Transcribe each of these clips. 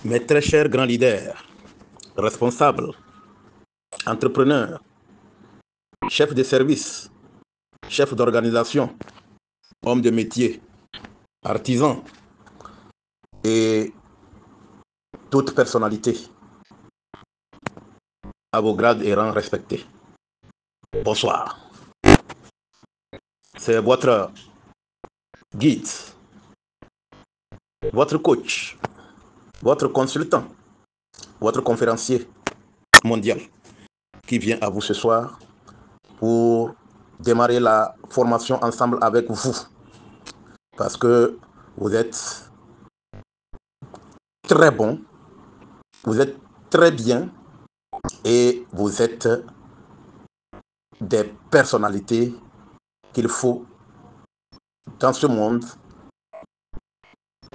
Mes très chers grands leaders, responsables, entrepreneurs, chefs de service, chefs d'organisation, hommes de métier, artisans et toute personnalité, à vos grades et rangs respectés. Bonsoir. C'est votre guide, votre coach, votre consultant, votre conférencier mondial qui vient à vous ce soir pour démarrer la formation ensemble avec vous. Parce que vous êtes très bon, vous êtes très bien et vous êtes des personnalités qu'il faut dans ce monde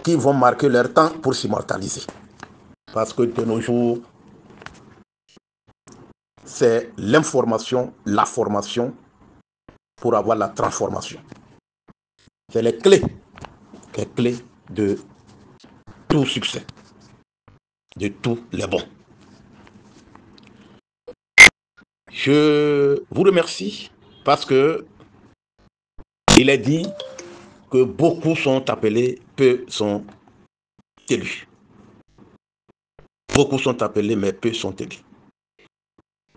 qui vont marquer leur temps pour s'immortaliser. Parce que de nos jours, c'est l'information, la formation pour avoir la transformation. C'est les clés de tout succès, de tous les bons. Je vous remercie parce que il est dit que beaucoup sont appelés, peu sont élus. Beaucoup sont appelés, mais peu sont élus.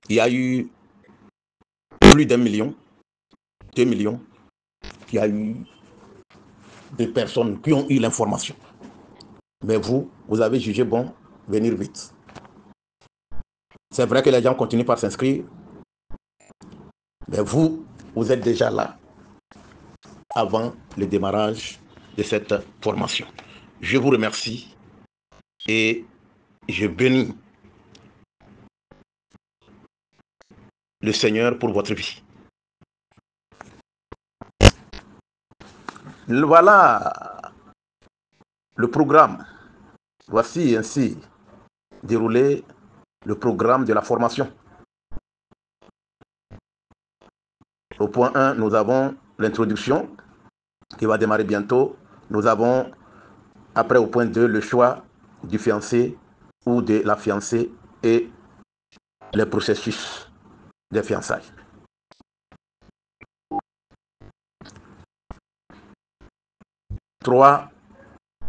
Il y a eu plus d'1 million, 2 millions, il y a eu des personnes qui ont eu l'information. Mais vous avez jugé bon venir vite. C'est vrai que les gens continuent par s'inscrire, mais vous êtes déjà là avant le démarrage de cette formation. Je vous remercie et je bénis le Seigneur pour votre vie. Voilà le programme. Voici ainsi déroulé le programme de la formation. Au point 1, nous avons l'introduction qui va démarrer bientôt. Nous avons, après au point 2, le choix du fiancé ou de la fiancée et les processus des fiançailles. Trois,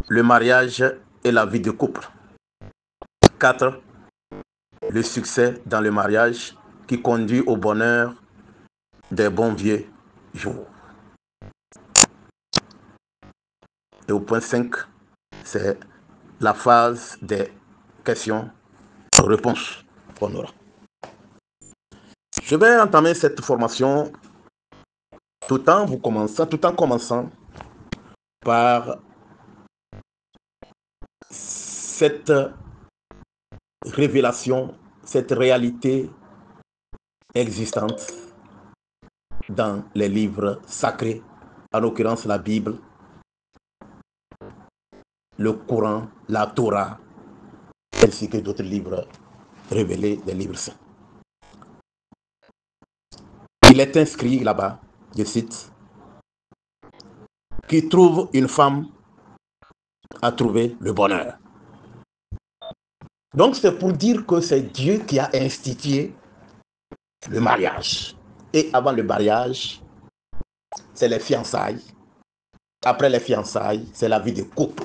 le mariage et la vie de couple. 4, le succès dans le mariage qui conduit au bonheur des bons vieux jours. Et au point 5, c'est la phase des questions-réponses qu'on aura. Je vais entamer cette formation tout en commençant par cette révélation, cette réalité existante dans les livres sacrés, en l'occurrence la Bible, le Coran, la Torah, ainsi que d'autres livres révélés, des livres saints. Il est inscrit là-bas, je cite, qui trouve une femme à trouver le bonheur. Donc c'est pour dire que c'est Dieu qui a institué le mariage. Et avant le mariage, c'est les fiançailles. Après les fiançailles, c'est la vie de couple.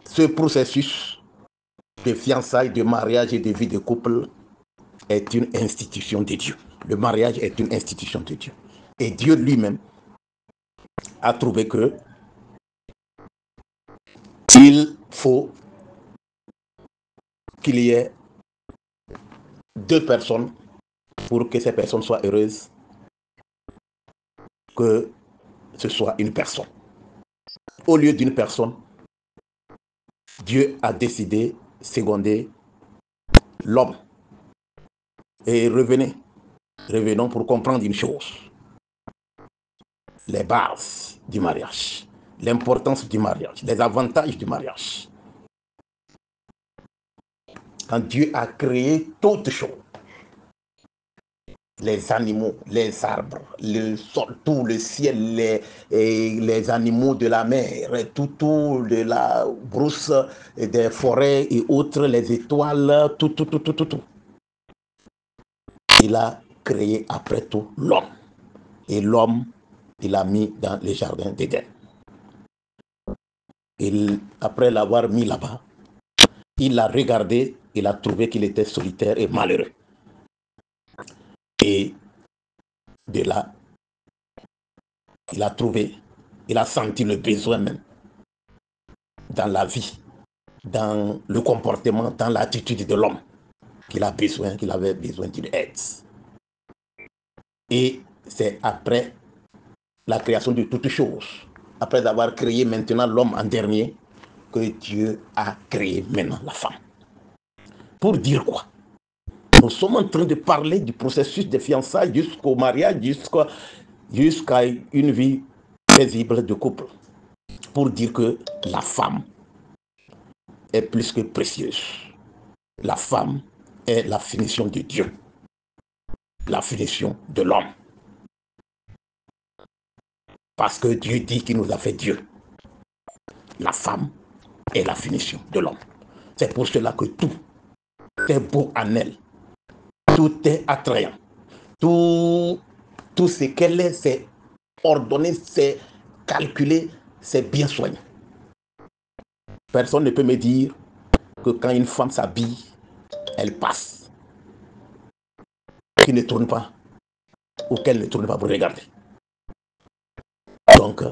Ce processus de fiançailles, de mariage et de vie de couple est une institution de Dieu. Le mariage est une institution de Dieu. Et Dieu lui-même a trouvé que il faut qu'il y ait 2 personnes pour que ces personnes soient heureuses, que ce soit une personne. Au lieu d'une personne, Dieu a décidé de seconder l'homme. Et revenons pour comprendre une chose. Les bases du mariage, l'importance du mariage, les avantages du mariage. Quand Dieu a créé toutes choses, les animaux, les arbres, le sol, tout le ciel, les animaux de la mer, tout de la brousse, des forêts et autres, les étoiles, tout. Il a créé après tout l'homme. Et l'homme, il l'a mis dans les jardins d'Éden. Après l'avoir mis là-bas, il l'a regardé, il a trouvé qu'il était solitaire et malheureux. Et de là, il a trouvé, il a senti le besoin même dans la vie, dans le comportement, dans l'attitude de l'homme, qu'il avait besoin d'une aide. Et c'est après la création de toutes choses, après avoir créé maintenant l'homme en dernier, que Dieu a créé maintenant la femme. Pour dire quoi? Nous sommes en train de parler du processus de fiançailles jusqu'au mariage, jusqu'à une vie paisible de couple. Pour dire que la femme est plus que précieuse. La femme est la finition de Dieu, la finition de l'homme. Parce que Dieu dit qu'il nous a fait Dieu. La femme est la finition de l'homme. C'est pour cela que tout est beau en elle. Tout est attrayant. Tout ce qu'elle est, c'est ordonné, c'est calculé, c'est bien soigné. Personne ne peut me dire que quand une femme s'habille, elle passe, qu'il ne tourne pas ou qu'elle ne tourne pas pour regarder. Donc,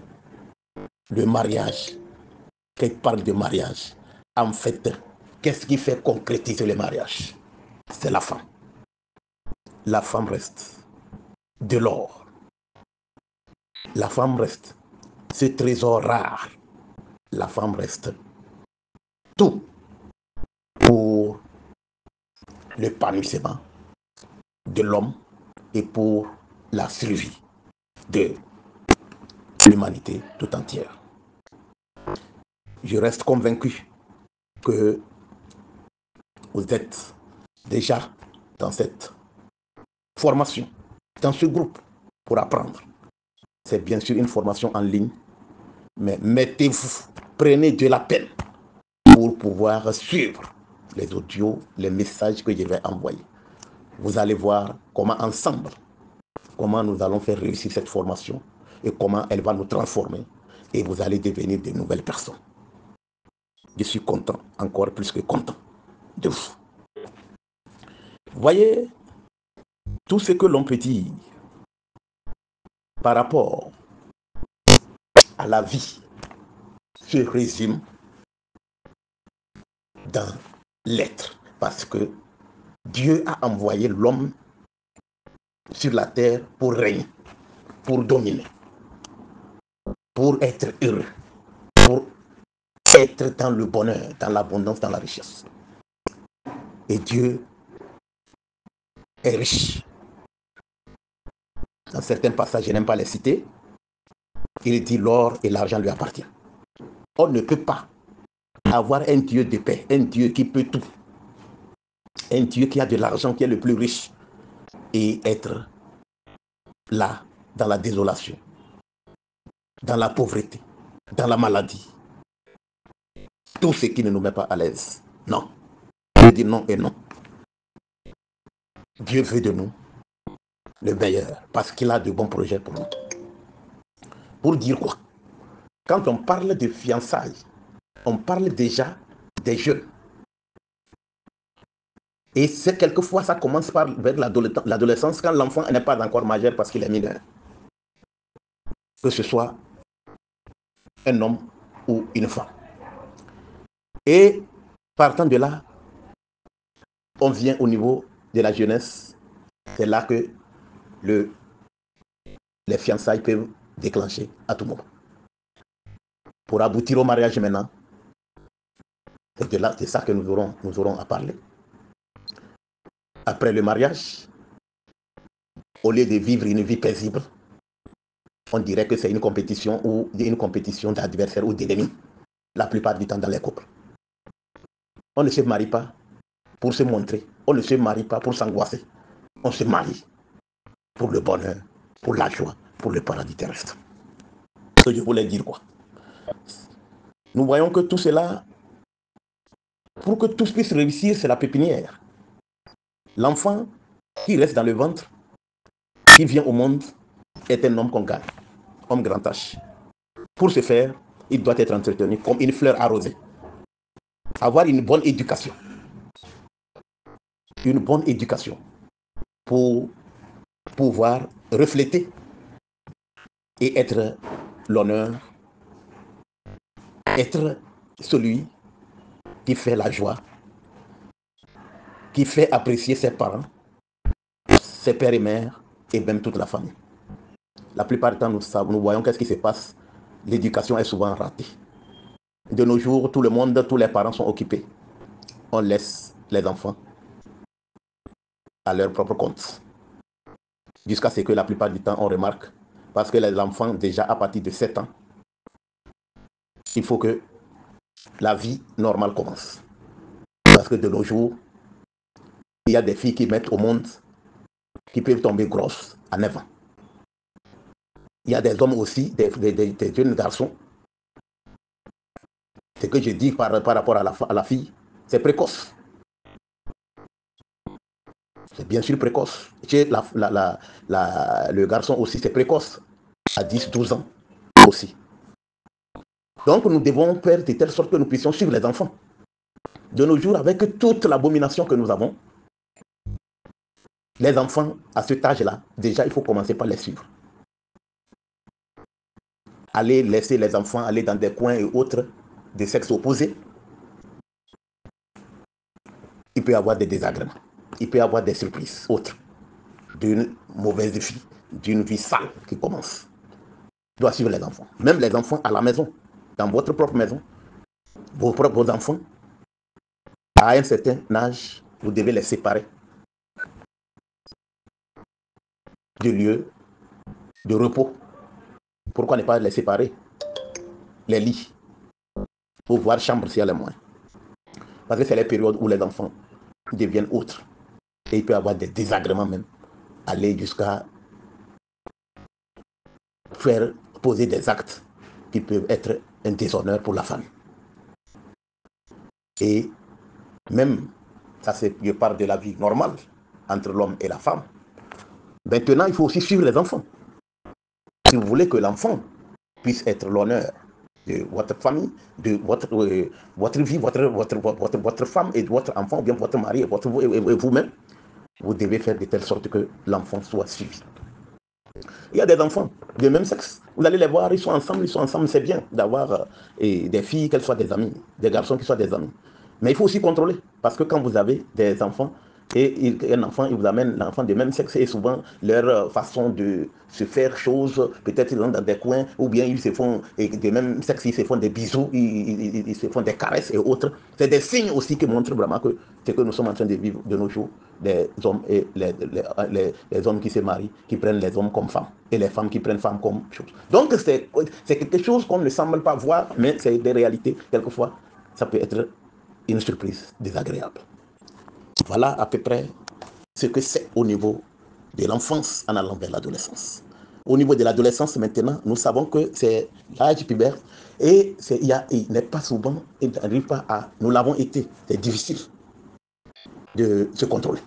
le mariage, quand il parle de mariage, en fait, qu'est-ce qui fait concrétiser le mariage? C'est la femme. La femme reste de l'or. La femme reste ce trésor rare. La femme reste tout pour l'épanouissement de l'homme et pour la survie de l'humanité tout entière. Je reste convaincu que vous êtes déjà dans cette formation, dans ce groupe pour apprendre. C'est bien sûr une formation en ligne, mais mettez-vous, prenez de la peine pour pouvoir suivre les audios, les messages que je vais envoyer. Vous allez voir comment ensemble, comment nous allons faire réussir cette formation et comment elle va nous transformer et vous allez devenir de nouvelles personnes. Je suis content, encore plus que content de vous. Voyez, tout ce que l'on peut dire par rapport à la vie se résume dans l'être. Parce que Dieu a envoyé l'homme sur la terre pour régner, pour dominer, pour être heureux, pour être dans le bonheur, dans l'abondance, dans la richesse. Et Dieu est riche. Dans certains passages, je n'aime pas les citer, il dit l'or et l'argent lui appartiennent. On ne peut pas avoir un Dieu de paix, un Dieu qui peut tout, un Dieu qui a de l'argent, qui est le plus riche, et être là, dans la désolation, dans la pauvreté, dans la maladie. Tout ce qui ne nous met pas à l'aise. Non. Je dis non et non. Dieu veut de nous le meilleur parce qu'il a de bons projets pour nous. Pour dire quoi? Quand on parle de fiançailles, on parle déjà des jeunes. Et c'est quelquefois, ça commence par vers l'adolescence, quand l'enfant n'est pas encore majeur parce qu'il est mineur. Que ce soit un homme ou une femme. Et partant de là, on vient au niveau de la jeunesse. C'est là que les fiançailles peuvent déclencher à tout moment. Pour aboutir au mariage maintenant, c'est de là, c'est ça que nous aurons à parler. Après le mariage, au lieu de vivre une vie paisible, on dirait que c'est une compétition ou une compétition d'adversaires ou d'ennemis, la plupart du temps dans les couples. On ne se marie pas pour se montrer, on ne se marie pas pour s'angoisser, on se marie pour le bonheur, pour la joie, pour le paradis terrestre. Ce que je voulais dire quoi? Nous voyons que tout cela, pour que tous puissent réussir, c'est la pépinière. L'enfant qui reste dans le ventre, qui vient au monde, est un homme qu'on gagne, homme grand H. Pour ce faire, il doit être entretenu comme une fleur arrosée. Avoir une bonne éducation. Une bonne éducation pour pouvoir refléter et être l'honneur, être celui qui fait la joie, qui fait apprécier ses parents, ses pères et mères, et même toute la famille. La plupart du temps, nous voyons qu'est-ce qui se passe. L'éducation est souvent ratée. De nos jours, tout le monde, tous les parents sont occupés. On laisse les enfants à leur propre compte. Jusqu'à ce que la plupart du temps, on remarque, parce que les enfants, déjà à partir de 7 ans, il faut que la vie normale commence. Parce que de nos jours, il y a des filles qui mettent au monde, qui peuvent tomber grosses à 9 ans. Il y a des hommes aussi, des jeunes garçons. Ce que je dis par rapport à la fille, c'est précoce. C'est bien sûr précoce. Chez le garçon aussi, c'est précoce. À 10, 12 ans aussi. Donc nous devons faire de telle sorte que nous puissions suivre les enfants. De nos jours, avec toute l'abomination que nous avons, les enfants à cet âge-là, déjà il faut commencer par les suivre. Aller laisser les enfants aller dans des coins et autres de sexe opposé, il peut y avoir des désagréments, il peut y avoir des surprises autres, d'une mauvaise vie, d'une vie sale qui commence. Il doit suivre les enfants, même les enfants à la maison, dans votre propre maison, vos enfants, à un certain âge, vous devez les séparer du lieu de repos. Pourquoi ne pas les séparer? Les lits, pour voir chambre s'il y a les moyens. Parce que c'est les périodes où les enfants deviennent autres. Et il peut y avoir des désagréments même. Aller jusqu'à faire poser des actes qui peuvent être un déshonneur pour la famille. Et même, ça c'est, je parle de la vie normale entre l'homme et la femme. Maintenant, il faut aussi suivre les enfants. Si vous voulez que l'enfant puisse être l'honneur de votre famille, de votre vie, votre femme et votre enfant, ou bien votre mari et vous-même, vous devez faire de telle sorte que l'enfant soit suivi. Il y a des enfants de même sexe. Vous allez les voir, ils sont ensemble, c'est bien d'avoir des filles, qu'elles soient des amies, des garçons qui soient des amis. Mais il faut aussi contrôler, parce que quand vous avez des enfants, et un enfant, il vous amène l'enfant de même sexe, et souvent leur façon de se faire chose, peut-être ils rentrent dans des coins, ou bien ils se font, et de même sexe, ils se font des bisous, ils se font des caresses et autres. C'est des signes aussi qui montrent vraiment que ce que nous sommes en train de vivre de nos jours, les hommes et les hommes qui se marient, qui prennent les hommes comme femmes, et les femmes qui prennent femmes comme chose. Donc c'est quelque chose qu'on ne semble pas voir, mais c'est des réalités. Quelquefois, ça peut être une surprise désagréable. Voilà à peu près ce que c'est au niveau de l'enfance en allant vers l'adolescence. Au niveau de l'adolescence, maintenant, nous savons que c'est l'âge pubère et il n'est pas souvent, il n'arrive pas à, nous l'avons été, c'est difficile de se contrôler.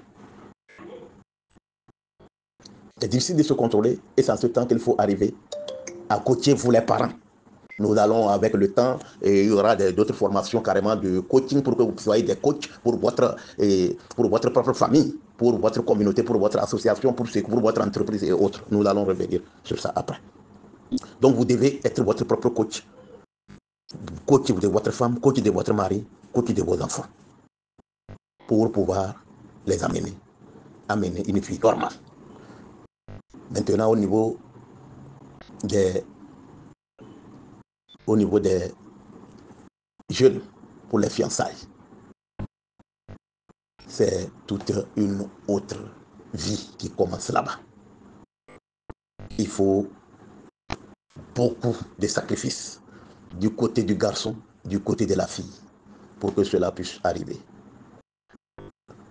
C'est difficile de se contrôler et c'est en ce temps qu'il faut arriver à coacher vous les parents. Nous allons avec le temps, et il y aura d'autres formations carrément de coaching pour que vous soyez des coachs pour votre propre famille, pour votre communauté, pour votre association, pour votre entreprise et autres. Nous allons revenir sur ça après. Donc vous devez être votre propre coach. Coach de votre femme, coach de votre mari, coach de vos enfants. Pour pouvoir les amener une vie normale. Maintenant, au niveau des jeunes, pour les fiançailles, c'est toute une autre vie qui commence là-bas. Il faut beaucoup de sacrifices du côté du garçon, du côté de la fille, pour que cela puisse arriver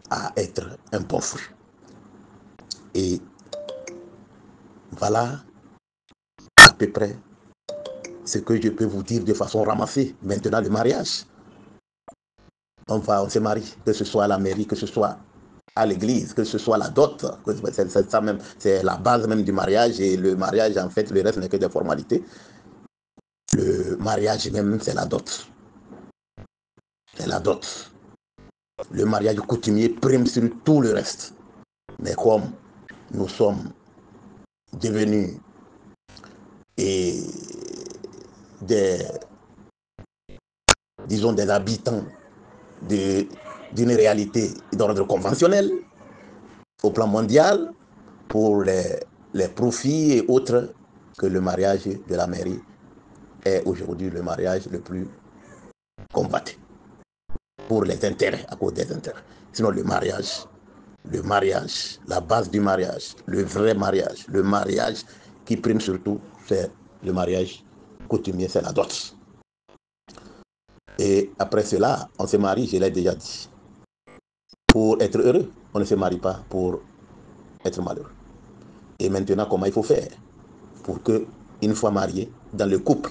à être un bon fruit. Et Voilà à peu près ce que je peux vous dire de façon ramassée. Maintenant, le mariage. On se marie, que ce soit à la mairie, que ce soit à l'église, que ce soit la dot. C'est ça même, c'est la base même du mariage. Et le mariage, en fait, le reste n'est que des formalités. Le mariage même, c'est la dot. C'est la dot. Le mariage coutumier prime sur tout le reste. Mais comme nous sommes devenus et disons des habitants d'une réalité d'ordre conventionnel au plan mondial, pour les profits et autres, que le mariage de la mairie est aujourd'hui le mariage le plus combattu pour les intérêts, à cause des intérêts. Sinon le mariage, la base du mariage, le vrai mariage, le mariage qui prime surtout, c'est le mariage coutumier, c'est la dot. Et après cela, on se marie, je l'ai déjà dit, pour être heureux. On ne se marie pas pour être malheureux. Et maintenant, comment il faut faire pour que, une fois marié, dans le couple,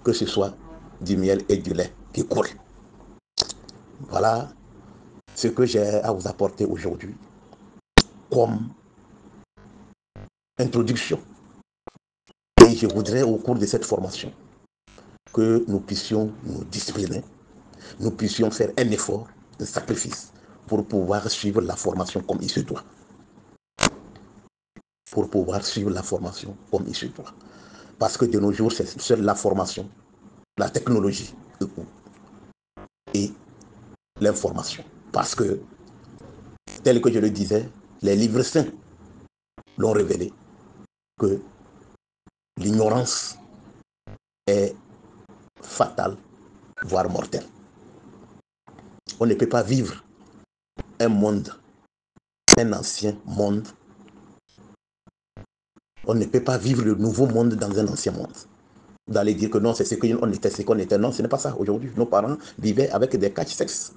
que ce soit du miel et du lait qui coule. Voilà ce que j'ai à vous apporter aujourd'hui comme introduction. Et je voudrais, au cours de cette formation, que nous puissions nous discipliner, nous puissions faire un effort de sacrifice pour pouvoir suivre la formation comme il se doit. Pour pouvoir suivre la formation comme il se doit. Parce que de nos jours, c'est seule la formation, la technologie et l'information. Parce que, tel que je le disais, les livres saints l'ont révélé, que l'ignorance est fatale, voire mortelle. On ne peut pas vivre un monde, un ancien monde. On ne peut pas vivre le nouveau monde dans un ancien monde. Vous allez dire que non, c'est ce qu'on était, ce qu'on était. Non, ce n'est pas ça. Aujourd'hui, nos parents vivaient avec des catch-sex.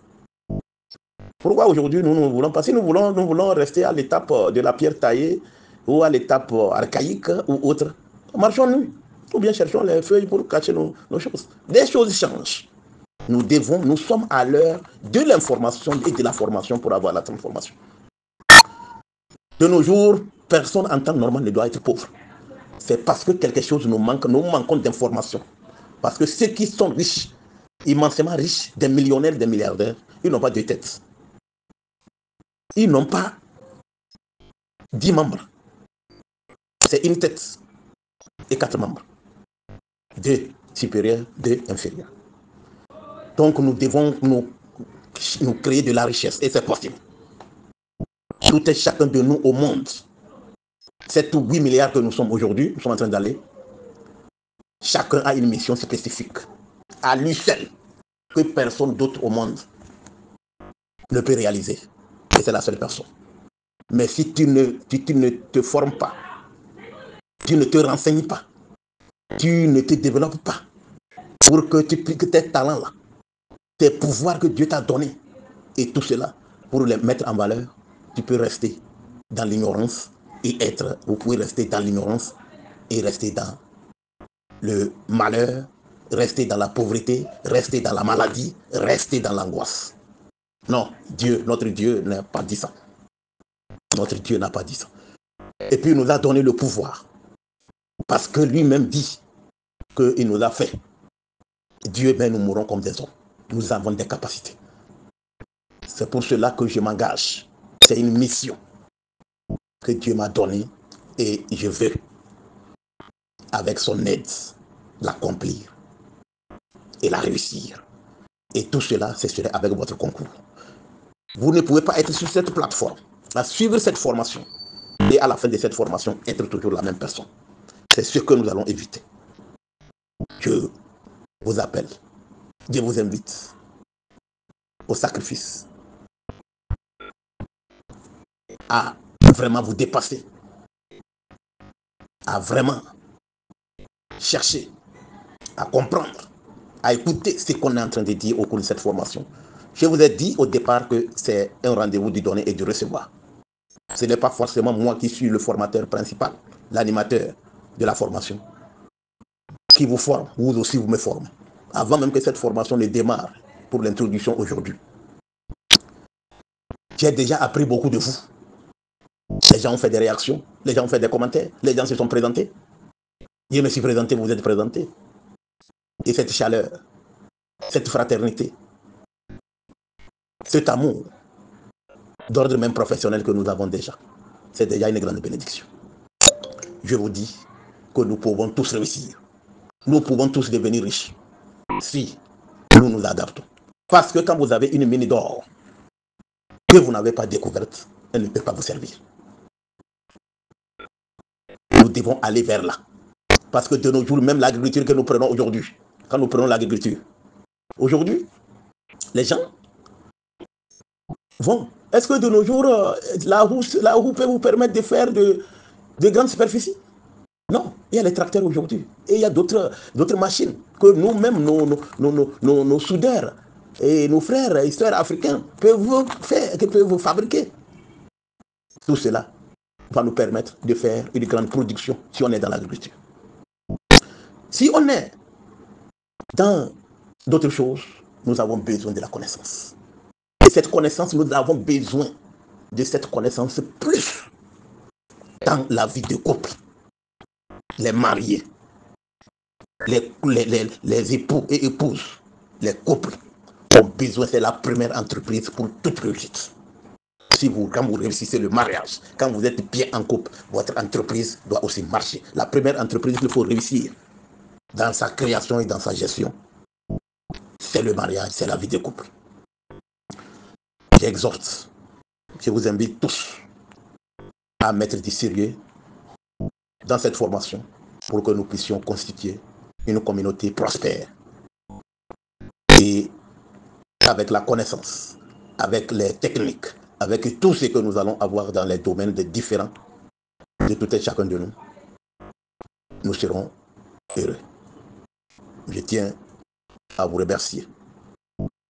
Pourquoi aujourd'hui nous voulons pas? Si nous voulons rester à l'étape de la pierre taillée ou à l'étape archaïque ou autre, marchons-nous. Ou bien cherchons les feuilles pour cacher nos choses. Des choses changent. Nous sommes à l'heure de l'information et de la formation pour avoir la transformation. De nos jours, personne en temps normal ne doit être pauvre. C'est parce que quelque chose nous manque, nous manquons d'informations. Parce que ceux qui sont riches, immensément riches, des millionnaires, des milliardaires, ils n'ont pas de tête. Ils n'ont pas 10 membres. C'est une tête et 4 membres. 2 supérieurs, 2 inférieurs. Donc nous devons nous créer de la richesse et c'est possible. Tout et chacun de nous au monde, 7 ou 8 milliards que nous sommes aujourd'hui, nous sommes en train d'aller, chacun a une mission spécifique, à lui seul, que personne d'autre au monde ne peut réaliser. Et c'est la seule personne. Mais si tu ne te formes pas, tu ne te renseignes pas, tu ne te développes pas, pour que tes talents-là, tes pouvoirs que Dieu t'a donnés, et tout cela, pour les mettre en valeur, tu peux rester dans l'ignorance vous pouvez rester dans l'ignorance et rester dans le malheur, rester dans la pauvreté, rester dans la maladie, rester dans l'angoisse. Non, notre Dieu n'a pas dit ça. Notre Dieu n'a pas dit ça. Et puis il nous a donné le pouvoir. Parce que lui-même dit qu'il nous a fait. Dieu, mais nous mourrons comme des hommes. Nous avons des capacités. C'est pour cela que je m'engage. C'est une mission que Dieu m'a donnée et je veux, avec son aide, l'accomplir et la réussir. Et tout cela, ce serait avec votre concours. Vous ne pouvez pas être sur cette plateforme, à suivre cette formation et à la fin de cette formation, être toujours la même personne. C'est ce que nous allons éviter. Je vous appelle, je vous invite au sacrifice, à vraiment vous dépasser, à vraiment chercher, à comprendre, à écouter ce qu'on est en train de dire au cours de cette formation. Je vous ai dit au départ que c'est un rendez-vous du donner et du recevoir. Ce n'est pas forcément moi qui suis le formateur principal. l'animateur de la formation, qui vous forme, vous aussi vous me formez. Avant même que cette formation ne démarre pour l'introduction aujourd'hui. J'ai déjà appris beaucoup de vous. Les gens ont fait des réactions, les gens ont fait des commentaires, les gens se sont présentés. Je me suis présenté, vous êtes présentés. Et cette chaleur, cette fraternité, cet amour d'ordre même professionnel que nous avons déjà, c'est déjà une grande bénédiction. Je vous dis que nous pouvons tous réussir. Nous pouvons tous devenir riches si nous nous adaptons. Parce que quand vous avez une mine d'or que vous n'avez pas découverte, elle ne peut pas vous servir. Nous devons aller vers là. Parce que de nos jours, même l'agriculture que nous prenons aujourd'hui, quand nous prenons l'agriculture, aujourd'hui, les gens vont. Est-ce que de nos jours, la roue peut vous permettre de faire de grandes superficies? Non, il y a les tracteurs aujourd'hui. Et il y a d'autres machines que nous-mêmes, nos soudeurs et nos frères et sœurs africains peuvent faire, peuvent fabriquer. Tout cela va nous permettre de faire une grande production si on est dans l'agriculture. Si on est dans d'autres choses, nous avons besoin de la connaissance. Et cette connaissance, nous avons besoin de cette connaissance plus dans la vie de couple. Les mariés, les époux et épouses, les couples ont besoin, c'est la première entreprise pour toute réussite. Quand vous réussissez le mariage, quand vous êtes bien en couple, votre entreprise doit aussi marcher. La première entreprise qu'il faut réussir dans sa création et dans sa gestion, c'est le mariage, c'est la vie de couple. J'exhorte, je vous invite tous à mettre du sérieux dans cette formation pour que nous puissions constituer une communauté prospère. Et avec la connaissance, avec les techniques, avec tout ce que nous allons avoir dans les domaines différents de tout et chacun de nous, nous serons heureux. Je tiens à vous remercier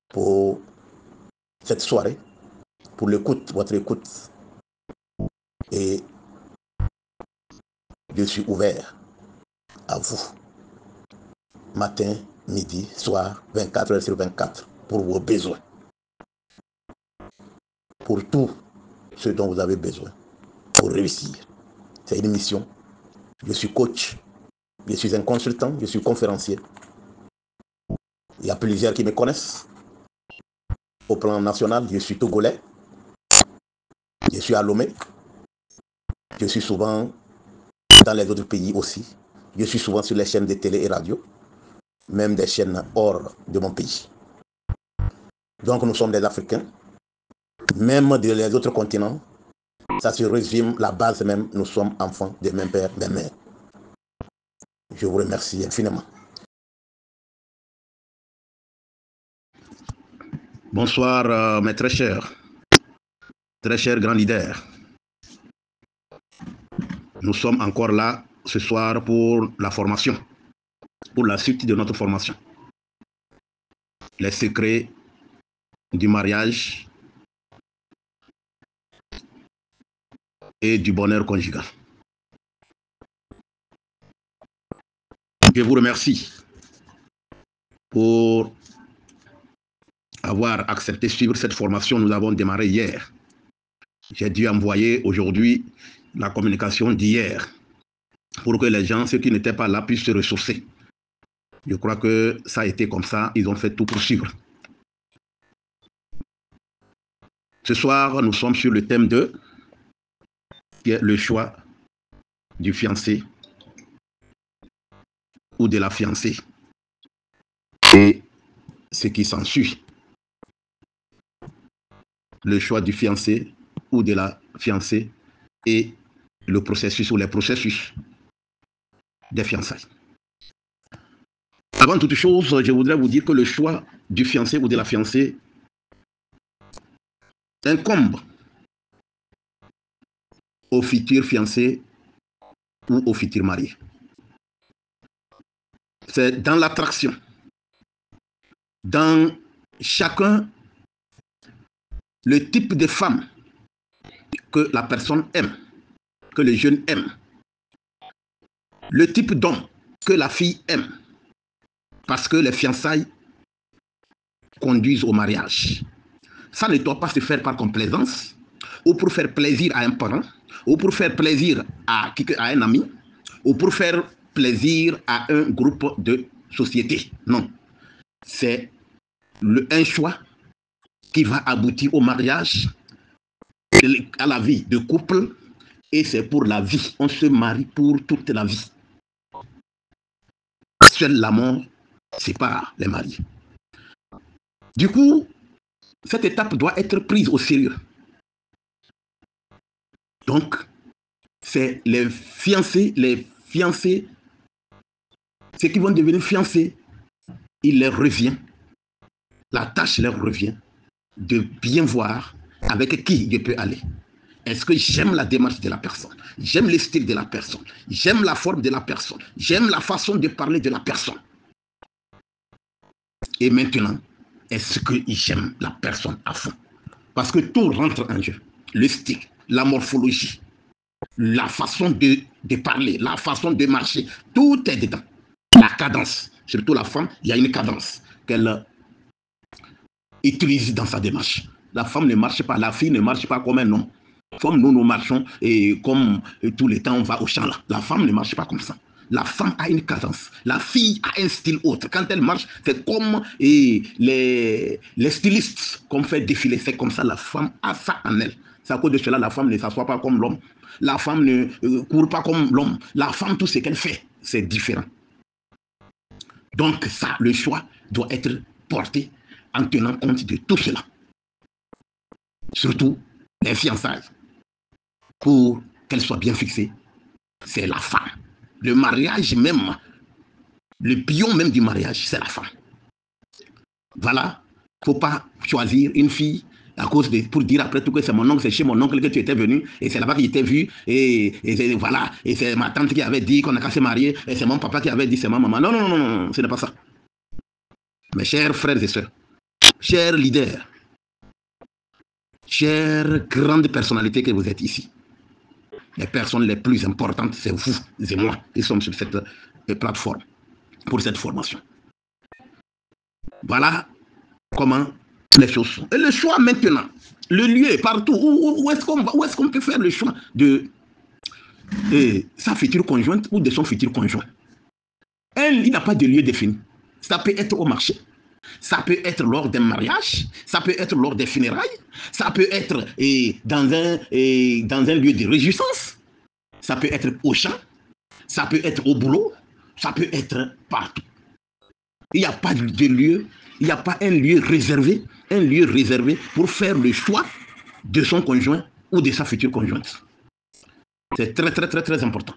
pour cette soirée, pour l'écoute, votre écoute. Et je suis ouvert à vous, matin, midi, soir, 24 heures sur 24, pour vos besoins. Pour tout ce dont vous avez besoin pour réussir. C'est une mission. Je suis coach, je suis un consultant, je suis conférencier. Il y a plusieurs qui me connaissent. Au plan national, je suis togolais. Je suis à Lomé. Je suis souvent dans les autres pays aussi. Je suis souvent sur les chaînes de télé et radio, même des chaînes hors de mon pays. Donc nous sommes des Africains, même des autres continents. Ça se résume, la base même, nous sommes enfants des mêmes pères, des mères. Je vous remercie infiniment. Bonsoir mes très chers grands leaders. Nous sommes encore là ce soir pour la formation, pour la suite de notre formation. Les secrets du mariage et du bonheur conjugal. Je vous remercie pour avoir accepté de suivre cette formation. Nous avons démarré hier. J'ai dû envoyer aujourd'hui la communication d'hier pour que les gens, ceux qui n'étaient pas là, puissent se ressourcer. Je crois que ça a été comme ça. Ils ont fait tout pour suivre. Ce soir, nous sommes sur le thème 2, qui est le choix du fiancé ou de la fiancée et ce qui s'ensuit. Le choix du fiancé ou de la fiancée et le processus ou les processus des fiançailles. Avant toute chose, je voudrais vous dire que le choix du fiancé ou de la fiancée incombe au futur fiancé ou au futur marié. C'est dans l'attraction, dans chacun, le type de femme que la personne aime, que le jeune aime, le type d'homme que la fille aime, parce que les fiançailles conduisent au mariage. Ça ne doit pas se faire par complaisance, ou pour faire plaisir à un parent, ou pour faire plaisir à un ami, ou pour faire plaisir à un groupe de société. Non. C'est un choix qui va aboutir au mariage, à la vie de couple, et c'est pour la vie. On se marie pour toute la vie. Seule la mort sépare les mariés. Du coup, cette étape doit être prise au sérieux. Donc, c'est les fiancés, ceux qui vont devenir fiancés, il leur revient, la tâche leur revient de bien voir avec qui je peux aller. Est-ce que j'aime la démarche de la personne? J'aime le style de la personne. J'aime la forme de la personne. J'aime la façon de parler de la personne. Et maintenant, est-ce que j'aime la personne à fond? Parce que tout rentre en jeu. Le style, la morphologie, la façon de parler, la façon de marcher, tout est dedans. La cadence, surtout la femme, il y a une cadence qu'elle utilise dans sa démarche. La femme ne marche pas, la fille ne marche pas comme un homme. Comme nous marchons et comme tous les temps on va au champ là. La femme ne marche pas comme ça. La femme a une cadence. La fille a un style autre. Quand elle marche, c'est comme les stylistes qu'on fait défiler. C'est comme ça, la femme a ça en elle. C'est à cause de cela, la femme ne s'assoit pas comme l'homme. La femme ne court pas comme l'homme. La femme, tout ce qu'elle fait, c'est différent. Donc ça, le choix doit être porté en tenant compte de tout cela. Surtout les fiançailles. Pour qu'elle soit bien fixée, c'est la femme. Le mariage même, le pion même du mariage, c'est la femme. Voilà, il ne faut pas choisir une fille à cause de, pour dire après tout que c'est mon oncle, c'est chez mon oncle que tu étais venu, et c'est là-bas que j'étais vu, et voilà, et c'est ma tante qui avait dit qu'on a qu'à se marier, et c'est mon papa qui avait dit, c'est ma maman. Non, non, non, non, ce n'est pas ça. Mes chers frères et sœurs, chers leaders, chères grandes personnalités que vous êtes ici, les personnes les plus importantes, c'est vous et moi qui sommes sur cette plateforme pour cette formation. Voilà comment les choses sont. Et le choix maintenant, le lieu, partout, où est-ce qu'on va, où est-ce qu'on peut faire le choix de sa future conjointe ou de son futur conjoint? Il n'y a pas de lieu défini. Ça peut être au marché, ça peut être lors d'un mariage, ça peut être lors des funérailles, ça peut être dans un lieu de réjouissance. Ça peut être au champ, ça peut être au boulot, ça peut être partout. Il n'y a pas de lieu, il n'y a pas un lieu réservé pour faire le choix de son conjoint ou de sa future conjointe. C'est très, très, très, très important.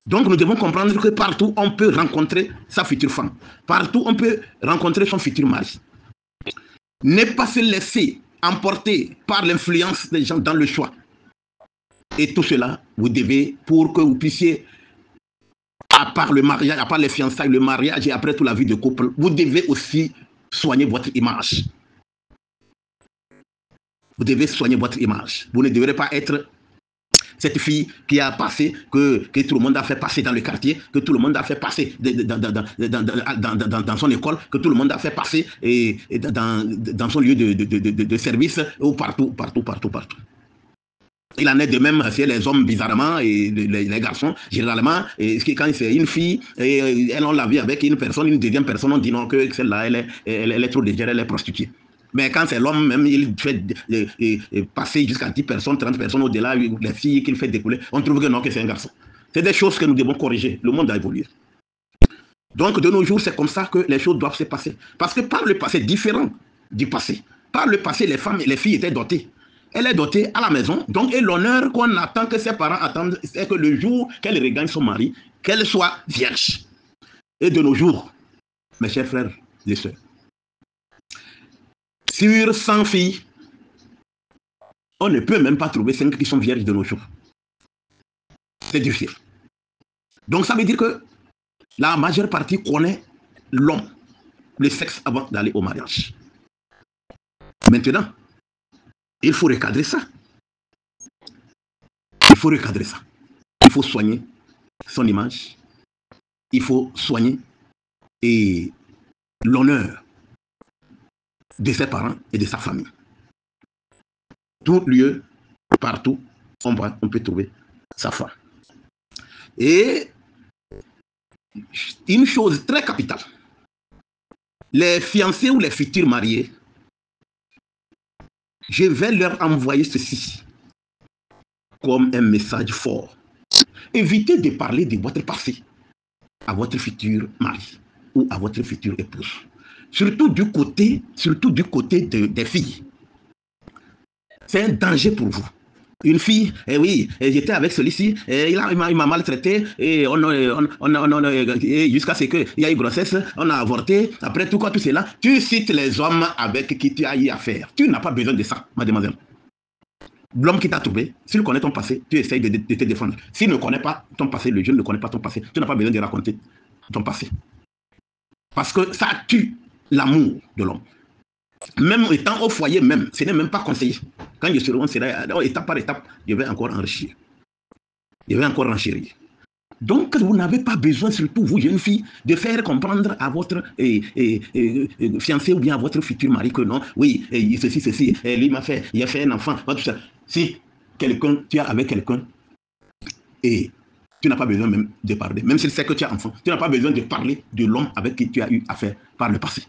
Donc, nous devons comprendre que partout, on peut rencontrer sa future femme. Partout, on peut rencontrer son futur mari. Ne pas se laisser emporter par l'influence des gens dans le choix. Et tout cela, vous devez, pour que vous puissiez, à part le mariage, à part les fiançailles, le mariage et après toute la vie de couple, vous devez aussi soigner votre image. Vous devez soigner votre image. Vous ne devrez pas être cette fille qui a passé, que tout le monde a fait passer dans le quartier, que tout le monde a fait passer dans son école, que tout le monde a fait passer dans son lieu de service, ou partout. Il en est de même chez les hommes, bizarrement, et les garçons, généralement, et quand c'est une fille, et on l'a vu avec une personne, une deuxième personne, on dit non, que celle-là, elle est trop légère, elle est prostituée. Mais quand c'est l'homme, même, il fait passer jusqu'à 10 personnes, 30 personnes au-delà, les filles qu'il fait découler, on trouve que non, que c'est un garçon. C'est des choses que nous devons corriger. Le monde a évolué. Donc, de nos jours, c'est comme ça que les choses doivent se passer. Parce que par le passé, différent du passé. Par le passé, les femmes et les filles étaient dotées. Elle est dotée à la maison. Donc, et l'honneur qu'on attend, que ses parents attendent, c'est que le jour qu'elle regagne son mari, qu'elle soit vierge. Et de nos jours, mes chers frères et sœurs, sur 100 filles, on ne peut même pas trouver 5 qui sont vierges de nos jours. C'est difficile. Donc, ça veut dire que la majeure partie connaît l'homme, le sexe avant d'aller au mariage. Maintenant, il faut recadrer ça. Il faut recadrer ça. Il faut soigner son image, il faut soigner et l'honneur de ses parents et de sa famille. Tout lieu, partout, on peut trouver sa femme. Et une chose très capitale, les fiancés ou les futurs mariés, je vais leur envoyer ceci comme un message fort. Évitez de parler de votre passé à votre futur mari ou à votre future épouse. Surtout du côté des filles. C'est un danger pour vous. Une fille, oui, j'étais avec celui-ci, il m'a maltraité, et jusqu'à ce qu'il y ait une grossesse, on a avorté, après tout cela, tu cites les hommes avec qui tu as eu affaire. Tu n'as pas besoin de ça, mademoiselle. L'homme qui t'a trouvé, s'il connaît ton passé, tu essayes de te défendre. S'il ne connaît pas ton passé, le jeune ne connaît pas ton passé, tu n'as pas besoin de raconter ton passé. Parce que ça tue l'amour de l'homme. Même étant au foyer même, ce n'est même pas conseillé. Quand je serai étape par étape, je vais encore enrichir. Je vais encore enchérir. Donc, vous n'avez pas besoin, surtout vous, jeune fille, de faire comprendre à votre fiancé ou bien à votre futur mari que non, oui, ceci, lui m'a fait, il a fait un enfant, tout ça. Si quelqu'un, tu es avec quelqu'un et tu n'as pas besoin même de parler, même s'il sait que tu as enfant, tu n'as pas besoin de parler de l'homme avec qui tu as eu affaire par le passé.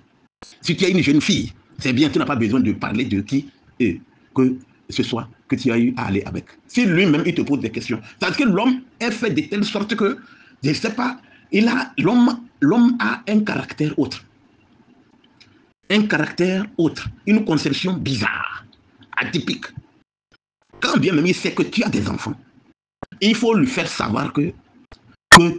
Si tu es une jeune fille, c'est bien, tu n'as pas besoin de parler de qui que ce soit que tu as eu à aller avec. Si lui-même, il te pose des questions. C'est-à-dire que l'homme est fait de telle sorte que, je ne sais pas, l'homme a un caractère autre. Un caractère autre. Une conception bizarre, atypique. Quand bien même il sait que tu as des enfants, il faut lui faire savoir que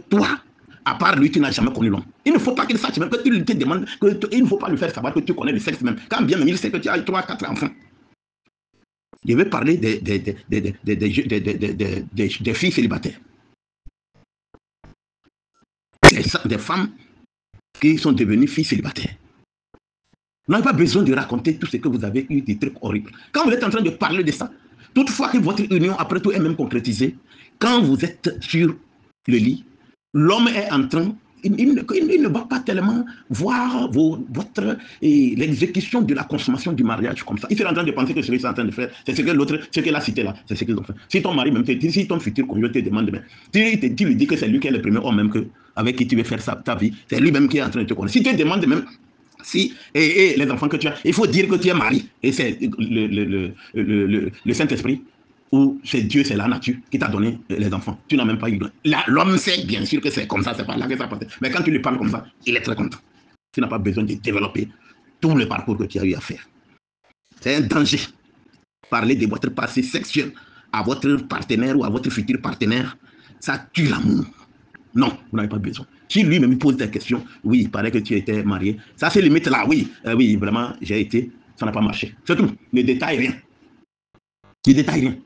toi, à part lui, tu n'as jamais connu l'homme. Il ne faut pas qu'il sache même que tu te demandes, il ne faut pas lui faire savoir que tu connais le sexe même. Quand bien même il sait que tu as 3, 4 enfants. Je vais parler des filles célibataires. Des femmes qui sont devenues filles célibataires. Vous n'avez pas besoin de raconter tout ce que vous avez eu, des trucs horribles. Quand vous êtes en train de parler de ça, toutefois que votre union, après tout, est même concrétisée, quand vous êtes sur le lit, l'homme est en train, il ne va pas tellement voir l'exécution de la consommation du mariage comme ça. Il est en train de penser que ce qu'il est en train de faire, c'est ce que l'autre, ce qu'il a cité là, c'est ce qu'ils ont fait. Si ton mari, même, si ton futur conjoint te demande, tu lui dis que c'est lui qui est le premier homme même avec qui tu veux faire ta vie, c'est lui-même qui est en train de te connaître. Si tu te demandes même, si, les enfants que tu as, il faut dire que tu es marié, et c'est le Saint-Esprit, ou c'est Dieu, c'est la nature qui t'a donné les enfants. Tu n'as même pas eu. L'homme sait bien sûr que c'est comme ça, c'est pas là que ça passe. Mais quand tu lui parles comme ça, il est très content. Tu n'as pas besoin de développer tout le parcours que tu as eu à faire. C'est un danger. Parler de votre passé sexuel à votre partenaire ou à votre futur partenaire, ça tue l'amour. Non, vous n'avez pas besoin. Si lui-même pose des questions, oui, il paraît que tu étais marié. Ça, c'est limite là, oui, oui, vraiment, j'ai été, ça n'a pas marché. C'est tout. Ne détaille rien. Ne détaille rien.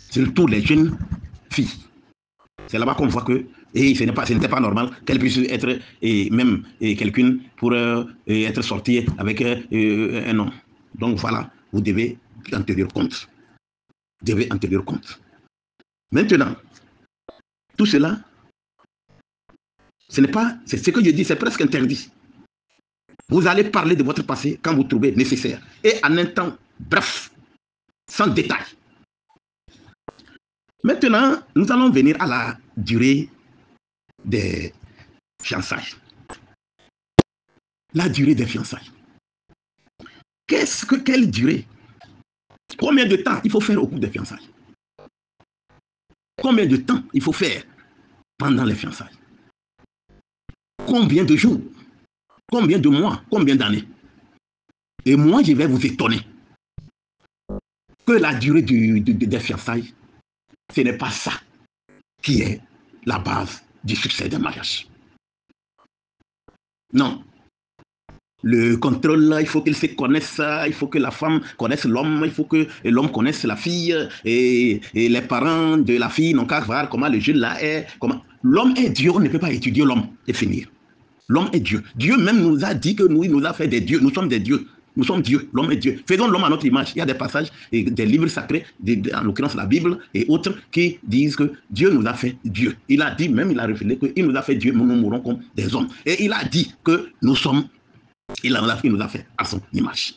Surtout les jeunes filles. C'est là-bas qu'on voit que ce n'était pas normal qu'elle puisse être même quelqu'une pour être sortie avec un homme. Donc voilà, vous devez en tenir compte. Vous devez en tenir compte. Maintenant, tout cela, ce n'est pas, c'est ce que je dis, c'est presque interdit. Vous allez parler de votre passé quand vous trouvez nécessaire. Et en un temps bref, sans détail. Maintenant, nous allons venir à la durée des fiançailles. La durée des fiançailles. Quelle durée? Combien de temps il faut faire au cours des fiançailles? Combien de temps il faut faire pendant les fiançailles? Combien de jours? Combien de mois? Combien d'années? Et moi, je vais vous étonner que la durée des fiançailles, ce n'est pas ça qui est la base du succès d'un mariage. Non. Le contrôle, là, il faut qu'ils se connaissent, il faut que la femme connaisse l'homme, il faut que l'homme connaisse la fille, et les parents de la fille n'ont qu'à voir comment le jeune là est. L'homme est Dieu, on ne peut pas étudier l'homme et finir. L'homme est Dieu. Dieu même nous a dit que nous a fait des dieux, nous sommes des dieux. Nous sommes Dieu, l'homme est Dieu. Faisons l'homme à notre image. Il y a des passages et des livres sacrés, en l'occurrence la Bible et autres, qui disent que Dieu nous a fait Dieu. Il a dit, même il a révélé qu'il nous a fait Dieu, nous mourrons comme des hommes. Et il a dit que nous sommes, il nous a fait à son image.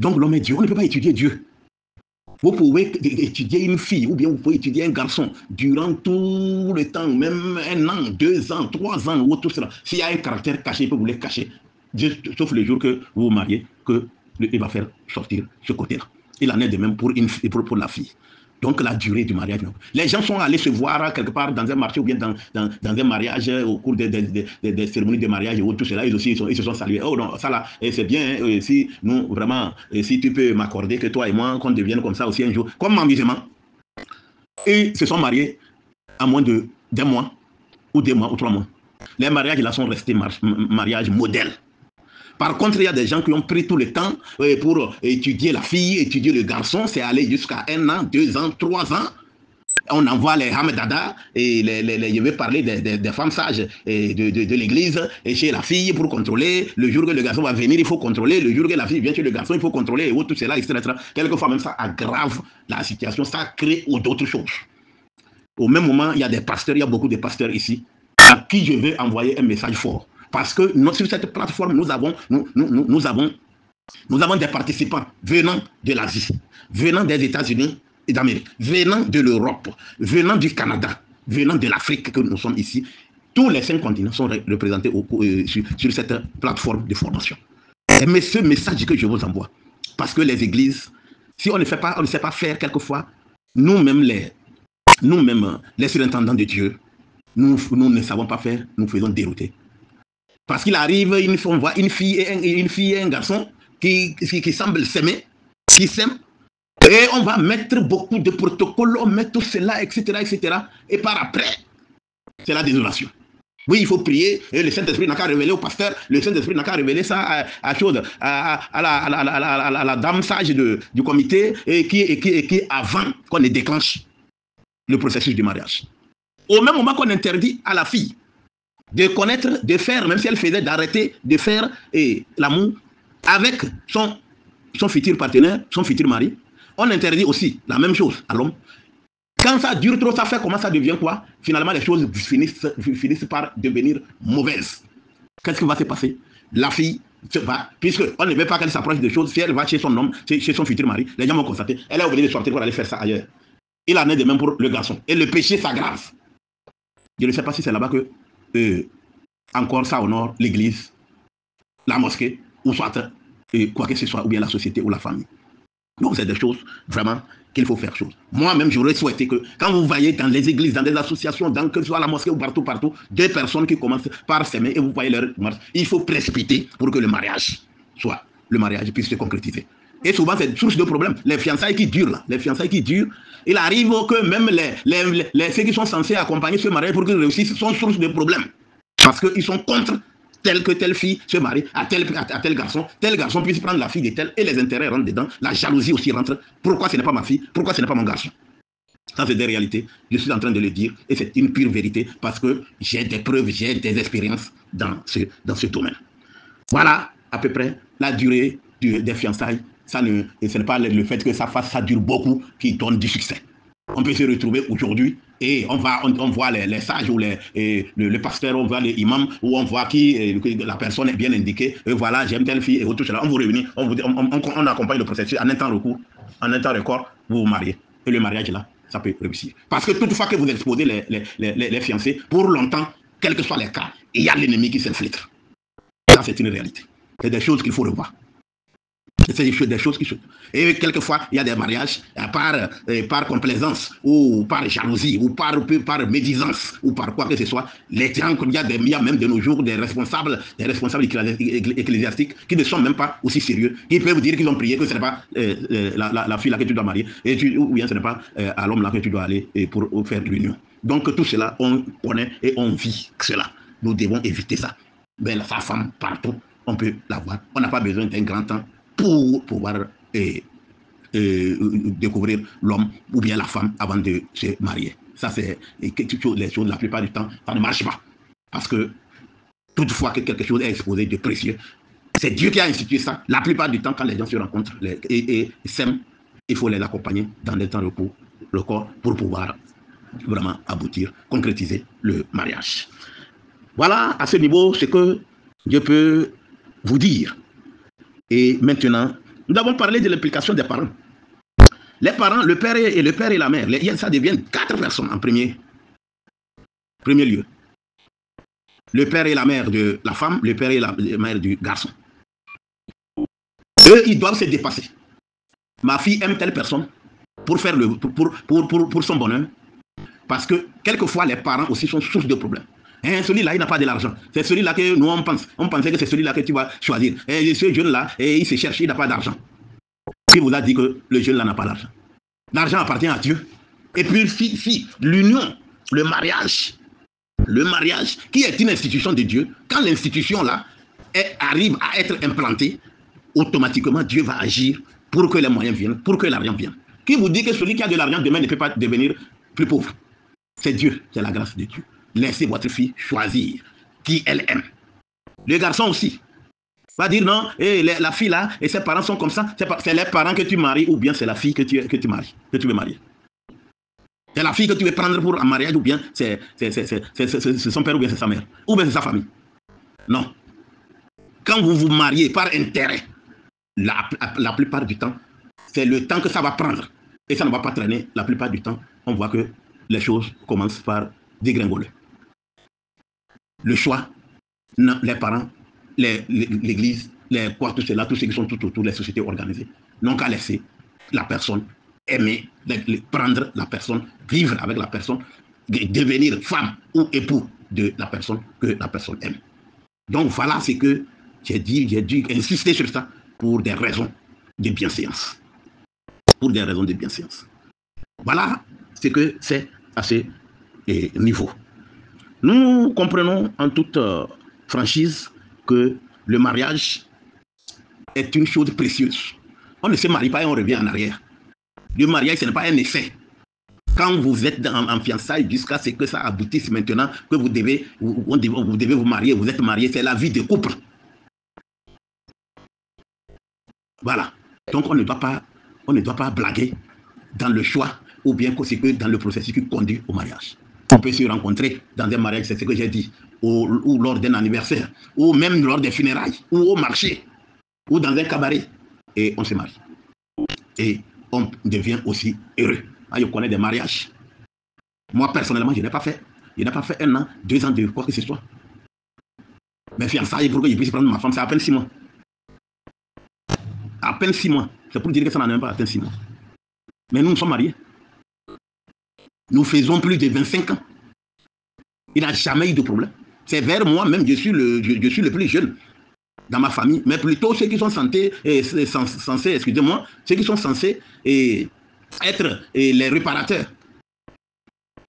Donc l'homme est Dieu. On ne peut pas étudier Dieu. Vous pouvez étudier une fille ou bien vous pouvez étudier un garçon durant tout le temps, même 1 an, 2 ans, 3 ans ou tout cela. S'il y a un caractère caché, il peut vous le cacher. Sauf le jour que vous vous mariez, qu'il va faire sortir ce côté-là. Il en est de même pour la fille. Donc la durée du mariage. Les gens sont allés se voir quelque part dans un marché ou bien dans un mariage au cours des cérémonies de mariage ou tout cela. Ils aussi ils se sont salués. Oh non, ça là, c'est bien. Si nous vraiment, si tu peux m'accorder que toi et moi, qu'on devienne comme ça aussi un jour, comme amusement. Et ils se sont mariés à moins d'1 mois ou 2 mois ou 3 mois. Les mariages là sont restés mariages modèles. Par contre, il y a des gens qui ont pris tout le temps pour étudier la fille, étudier le garçon. C'est aller jusqu'à 1 an, 2 ans, 3 ans. On envoie les Hamedada et je vais parler des femmes sages de l'église et chez la fille pour contrôler. Le jour que le garçon va venir, il faut contrôler. Le jour que la fille vient chez le garçon, il faut contrôler. Et tout cela, etc. Quelquefois, même ça aggrave la situation. Ça crée d'autres choses. Au même moment, il y a des pasteurs, il y a beaucoup de pasteurs ici à qui je vais envoyer un message fort. Parce que sur cette plateforme, nous avons des participants venant de l'Asie, venant des États-Unis et d'Amérique, venant de l'Europe, venant du Canada, venant de l'Afrique que nous sommes ici. Tous les 5 continents sont représentés sur cette plateforme de formation. Mais ce message que je vous envoie, parce que les églises, si on ne sait pas faire quelquefois, nous-mêmes les surintendants de Dieu, nous ne savons pas faire, nous faisons dérouter. Parce qu'il arrive, on voit une fille et un garçon qui semblent s'aimer, qui s'aiment, et on va mettre beaucoup de protocoles, on met tout cela, etc., etc. Et par après, c'est la désolation. Oui, il faut prier, et le Saint-Esprit n'a qu'à révéler au pasteur, le Saint-Esprit n'a qu'à révéler ça à la dame sage du comité, et qui avant qu'on ne déclenche le processus du mariage. Au même moment qu'on interdit à la fille de connaître, de faire, même si elle faisait, d'arrêter de faire l'amour avec son futur partenaire, son futur mari, on interdit aussi la même chose à l'homme. Quand ça dure trop, ça fait comment ça devient quoi? Finalement, les choses finissent par devenir mauvaises. Qu'est-ce qui va se passer? La fille va, puisqu'on ne veut pas qu'elle s'approche des choses, si elle va chez son homme, chez son futur mari, les gens vont constater, elle est obligée de sortir pour aller faire ça ailleurs. Il en est de même pour le garçon. Et le péché s'aggrave. Je ne sais pas si c'est là-bas que encore ça honore l'église, la mosquée, ou soit quoi que ce soit, ou bien la société ou la famille. Donc c'est des choses vraiment qu'il faut faire chose. Moi-même, j'aurais souhaité que quand vous voyez dans les églises, dans des associations, que ce soit la mosquée ou partout, des personnes qui commencent par s'aimer et vous voyez leur marche, il faut précipiter pour que le mariage puisse se concrétiser. Et souvent, c'est source de problème. Les fiançailles qui durent, il arrive que même ceux qui sont censés accompagner ce mariage pour qu'ils réussissent sont source de problèmes. Parce qu'ils sont contre telle fille se marie à tel garçon puisse prendre la fille de tel, et les intérêts rentrent dedans, la jalousie aussi rentre. Pourquoi ce n'est pas ma fille? Pourquoi ce n'est pas mon garçon? Ça, c'est des réalités. Je suis en train de le dire, et c'est une pure vérité, parce que j'ai des preuves, j'ai des expériences dans ce domaine. Voilà, à peu près, la durée des fiançailles. Ce n'est pas le fait que ça dure beaucoup qui donne du succès. On peut se retrouver aujourd'hui et on voit les sages ou le pasteur, on voit les imams, où on voit que la personne est bien indiquée, et voilà, j'aime telle fille, et tout cela. On vous réunit, on accompagne le processus en un temps record, vous vous mariez. Et le mariage là, ça peut réussir. Parce que toutefois que vous exposez les fiancés, pour longtemps, quels que soient les cas, il y a l'ennemi qui s'infiltre. Ça, c'est une réalité. C'est des choses qu'il faut revoir. C'est des choses qui se... Et quelquefois, il y a des mariages par complaisance, ou par jalousie, ou par médisance, ou par quoi que ce soit. Les gens, il y a même de nos jours des responsables ecclésiastiques qui ne sont même pas aussi sérieux, qui peuvent dire qu'ils ont prié que ce n'est pas la fille là que tu dois marier, ou bien ce n'est pas à l'homme là que tu dois aller pour faire l'union. Donc tout cela, on connaît et on vit cela. Nous devons éviter ça. Mais sa femme, partout, on peut l'avoir. On n'a pas besoin d'un grand temps pour pouvoir découvrir l'homme ou bien la femme avant de se marier. Ça, c'est les choses, la plupart du temps, ça ne marche pas. Parce que toutefois que quelque chose est exposé de précieux, C'est Dieu qui a institué ça. La plupart du temps, quand les gens se rencontrent et s'aiment, il faut les accompagner dans des temps records pour pouvoir vraiment aboutir, concrétiser le mariage. Voilà, à ce niveau, ce que je peux vous dire. Et maintenant, nous avons parlé de l'implication des parents. Les parents, le père et la mère, ça devient 4 personnes en premier lieu. Le père et la mère de la femme, le père et la mère du garçon. Eux, ils doivent se dépasser. Ma fille aime telle personne pour faire pour son bonheur. Parce que quelquefois, les parents aussi sont source de problèmes. Hein, celui-là, il n'a pas de l'argent. C'est celui-là que nous, on pense. On pensait que c'est celui-là que tu vas choisir. Et ce jeune-là, il se cherche, il n'a pas d'argent. Qui vous a dit que le jeune-là n'a pas d'argent? L'argent appartient à Dieu. Et puis, si l'union, le mariage, qui est une institution de Dieu, quand l'institution-là arrive à être implantée, automatiquement, Dieu va agir pour que les moyens viennent, pour que l'argent vienne. Qui vous dit que celui qui a de l'argent demain ne peut pas devenir plus pauvre? C'est Dieu, c'est la grâce de Dieu. Laissez votre fille choisir qui elle aime. Le garçon aussi va dire non, la fille là, et ses parents sont comme ça, c'est les parents que tu maries ou bien c'est la fille que tu veux marier. C'est la fille que tu veux prendre pour un mariage ou bien c'est son père ou bien c'est sa mère, ou bien c'est sa famille. Non. Quand vous vous mariez par intérêt, la plupart du temps, c'est le temps que ça va prendre. Et ça ne va pas traîner. La plupart du temps, on voit que les choses commencent par dégringoler. Le choix, non, les parents, l'église, tout cela, tous ceux qui sont tout autour, les sociétés organisées, n'ont qu'à laisser la personne aimer, prendre la personne, vivre avec la personne, devenir femme ou époux de la personne que la personne aime. Donc voilà ce que j'ai dû insister sur ça pour des raisons de bienséance. Pour des raisons de bienséance. Voilà ce que c'est à ce niveau. Nous comprenons en toute franchise que le mariage est une chose précieuse. On ne se marie pas et on revient en arrière. Le mariage, ce n'est pas un essai. Quand vous êtes en fiançailles jusqu'à ce que ça aboutisse maintenant, que vous devez vous marier, vous êtes marié, c'est la vie de couple. Voilà. Donc on ne doit pas blaguer dans le choix ou bien dans le processus qui conduit au mariage. On peut se rencontrer dans un mariage, c'est ce que j'ai dit, ou lors d'un anniversaire, ou même lors des funérailles, ou au marché, ou dans un cabaret, et on se marie. Et on devient aussi heureux. Ah, je connais des mariages. Moi, personnellement, je n'ai pas fait 1 an, 2 ans de quoi que ce soit. Mes fiançailles, pour que je puisse prendre ma femme, c'est à peine 6 mois. À peine 6 mois. C'est pour dire que ça n'en a même pas atteint 6 mois. Mais nous sommes mariés. Nous faisons plus de 25 ans. Il n'a jamais eu de problème. C'est vers moi même, je suis le plus jeune dans ma famille, mais plutôt ceux qui sont censés, excusez-moi, ceux qui sont censés être les réparateurs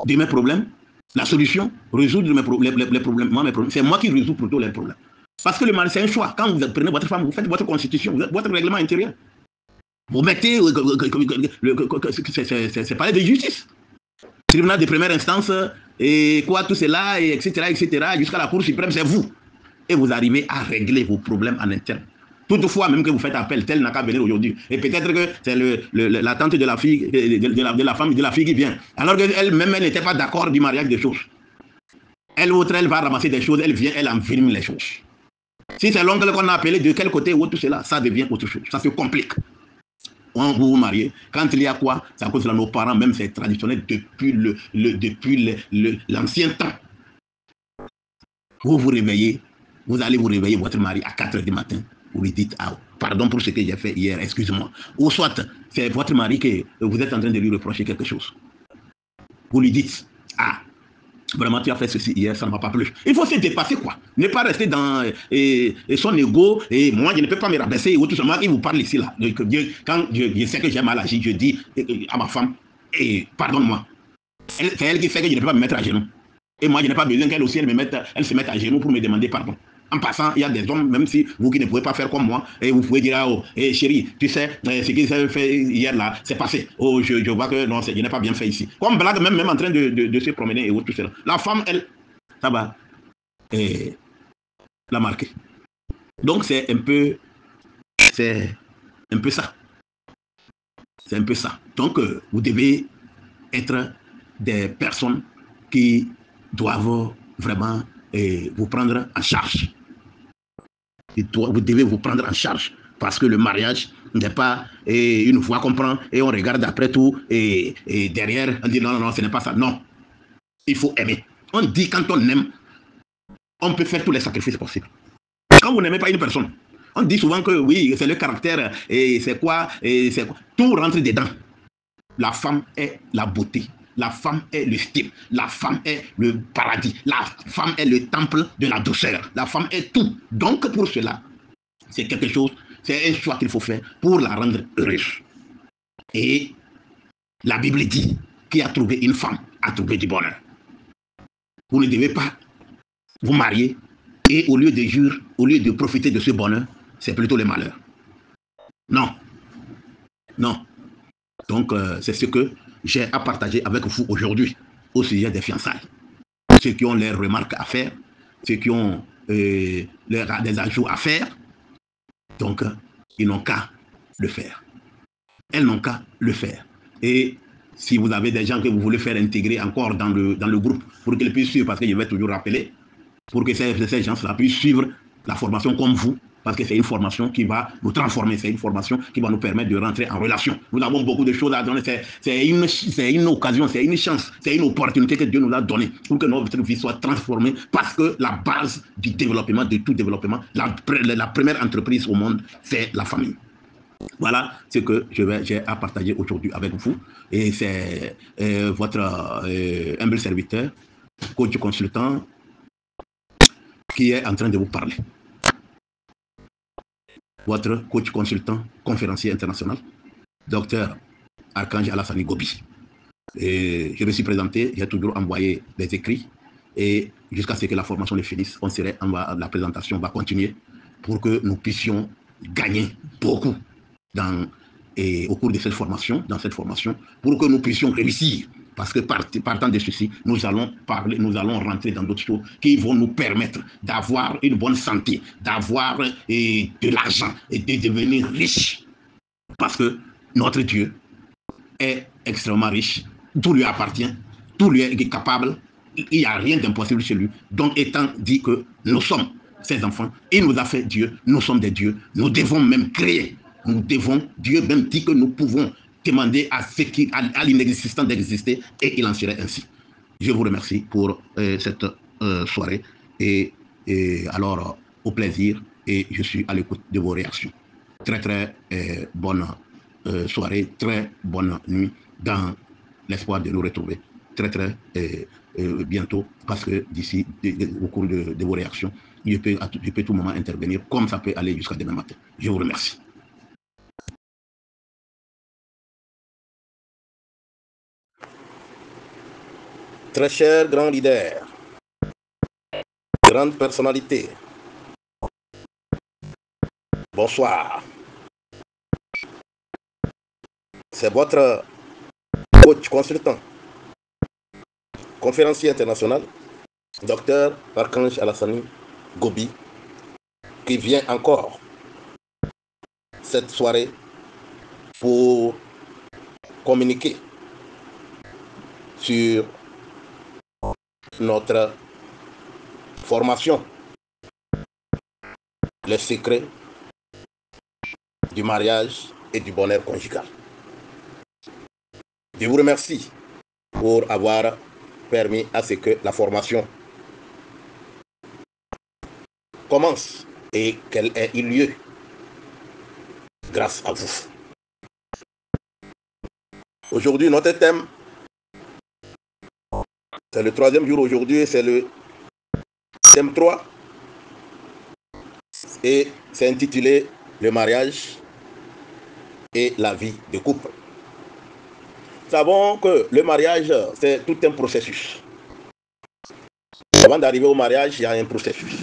de mes problèmes, la solution, résoudre les problèmes. C'est moi qui résous plutôt les problèmes. Parce que le mariage, c'est un choix. Quand vous prenez votre femme, vous faites votre constitution, votre règlement intérieur. Vous mettez, c'est palais de justice. Tribunal de première instance, et quoi, tout cela, et etc., jusqu'à la Cour suprême, c'est vous. Et vous arrivez à régler vos problèmes en interne. Toutefois, même que vous faites appel, tel n'a qu'à venir aujourd'hui. Et peut-être que c'est la tante de la fille, de la femme de la fille qui vient. Alors qu'elle-même, elle n'était pas d'accord du mariage des choses. Elle va ramasser des choses, elle vient, elle envenime les choses. Si c'est l'oncle qu'on a appelé, de quel côté ou tout cela, ça devient autre chose. Ça se complique. On vous mariez. Quand il y a quoi, c'est à cause de nos parents, même c'est traditionnel depuis l'ancien temps. Vous vous réveillez, vous allez vous réveiller votre mari à 4 h du matin. Vous lui dites, ah, pardon pour ce que j'ai fait hier, excuse-moi. Ou soit, c'est votre mari que vous êtes en train de lui reprocher quelque chose. Vous lui dites, ah, vraiment tu as fait ceci hier, ça ne va pas plus. Il faut se dépasser quoi. Ne pas rester dans son ego, et moi je ne peux pas me rabaisser, ou tout simplement il vous parle ici là. Quand je sais que j'ai mal agi, je dis à ma femme, pardonne-moi. C'est elle qui fait que je ne peux pas me mettre à genoux. Et moi je n'ai pas besoin qu'elle aussi elle se mette à genoux pour me demander pardon. En passant, il y a des hommes, même si vous qui ne pouvez pas faire comme moi, et vous pouvez dire, oh, chérie, tu sais, ce qu'il s'est fait hier là, c'est passé. Oh, je vois que non, je n'ai pas bien fait ici. Comme blague, même en train de se promener et tout cela. La femme, elle, ça va la marquer. Donc c'est un peu ça. C'est un peu ça. Donc vous devez être des personnes qui doivent vraiment vous prendre en charge. Vous devez vous prendre en charge parce que le mariage n'est pas une fois qu'on prend et on regarde après tout et derrière on dit non, non, non, ce n'est pas ça. Non, il faut aimer. On dit quand on aime, on peut faire tous les sacrifices possibles. Quand vous n'aimez pas une personne, on dit souvent que oui, c'est le caractère et c'est quoi, tout rentre dedans. La femme est la beauté. La femme est le style. La femme est le paradis. La femme est le temple de la douceur. La femme est tout. Donc pour cela, c'est quelque chose, c'est un choix qu'il faut faire pour la rendre heureuse. Et la Bible dit qui a trouvé une femme a trouvé du bonheur. Vous ne devez pas vous marier et au lieu de jurer, au lieu de profiter de ce bonheur, c'est plutôt le malheur. Non. Non. Donc, c'est ce que j'ai à partager avec vous aujourd'hui au sujet des fiançailles. Ceux qui ont leurs remarques à faire, ceux qui ont des ajouts à faire, donc, ils n'ont qu'à le faire. Elles n'ont qu'à le faire. Et si vous avez des gens que vous voulez faire intégrer encore dans le groupe pour qu'ils puissent suivre, parce que je vais toujours rappeler, pour que ces gens-là puissent suivre la formation comme vous, parce que c'est une formation qui va nous transformer, c'est une formation qui va nous permettre de rentrer en relation. Nous avons beaucoup de choses à donner, c'est une occasion, c'est une chance, c'est une opportunité que Dieu nous a donnée pour que notre vie soit transformée, parce que la base du développement, de tout développement, la première entreprise au monde, c'est la famille. Voilà ce que j'ai à partager aujourd'hui avec vous. Et c'est votre humble serviteur, coach consultant, qui est en train de vous parler. Votre coach consultant, conférencier international, Dr Archange Alassane Gobi. Et je me suis présenté, j'ai toujours envoyé des écrits et jusqu'à ce que la formation ne finisse, la présentation va continuer pour que nous puissions gagner beaucoup au cours de cette formation, pour que nous puissions réussir. Parce que partant de ceci, nous allons rentrer dans d'autres choses qui vont nous permettre d'avoir une bonne santé, d'avoir de l'argent et de devenir riche. Parce que notre Dieu est extrêmement riche, tout lui appartient, tout lui est capable, il n'y a rien d'impossible chez lui. Donc étant dit que nous sommes ses enfants, il nous a fait Dieu, nous sommes des dieux, nous devons même créer. Dieu même dit que nous pouvons demander à l'inexistant d'exister et il en serait ainsi. Je vous remercie pour cette soirée et alors au plaisir et je suis à l'écoute de vos réactions. Très très bonne soirée, très bonne nuit dans l'espoir de nous retrouver très très bientôt parce que d'ici au cours de vos réactions, je peux tout moment intervenir comme ça peut aller jusqu'à demain matin. Je vous remercie. Très cher grand leader, grande personnalité, bonsoir. C'est votre coach consultant, conférencier international, Dr Archange Alassane Gobi, qui vient encore cette soirée pour communiquer sur notre formation, les secrets du mariage et du bonheur conjugal. Je vous remercie pour avoir permis à ce que la formation commence et qu'elle ait eu lieu grâce à vous. Aujourd'hui, notre thème, c'est le 3e jour aujourd'hui, c'est le thème 3 et c'est intitulé le mariage et la vie de couple. Nous savons que le mariage, c'est tout un processus. Avant d'arriver au mariage, il y a un processus.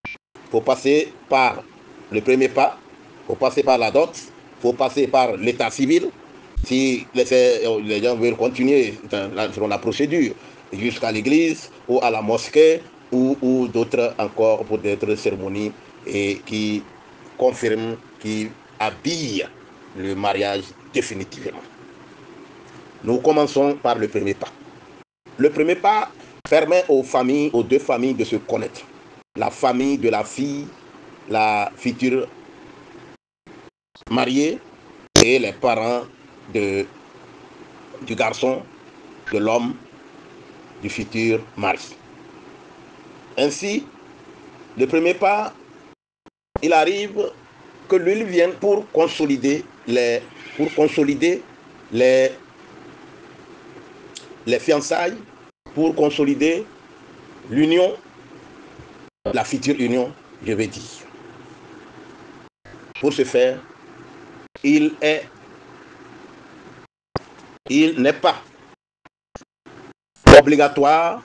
Il faut passer par le premier pas, il faut passer par la dot, il faut passer par l'état civil. Si les gens veulent continuer selon la procédure jusqu'à l'église ou à la mosquée ou d'autres encore pour d'autres cérémonies et qui confirme, qui habille le mariage définitivement. Nous commençons par le premier pas. Le premier pas permet aux familles, aux deux familles de se connaître. La famille de la fille, la future mariée et les parents du garçon, de l'homme, du futur mari. Ainsi, le premier pas, il arrive que l'huile vienne pour consolider les fiançailles, pour consolider l'union, la future union, je vais dire. Pour ce faire, il n'est pas obligatoire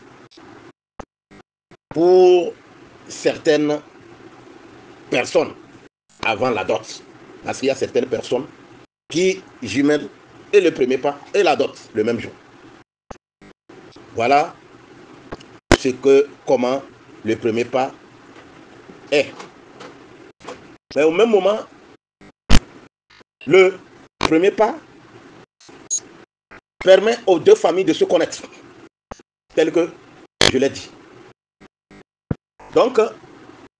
pour certaines personnes avant la dot. Parce qu'il y a certaines personnes qui jumellent et le premier pas et la dot le même jour. Voilà comment le premier pas est. Mais au même moment, le premier pas permet aux deux familles de se connaître, tel que je l'ai dit. Donc,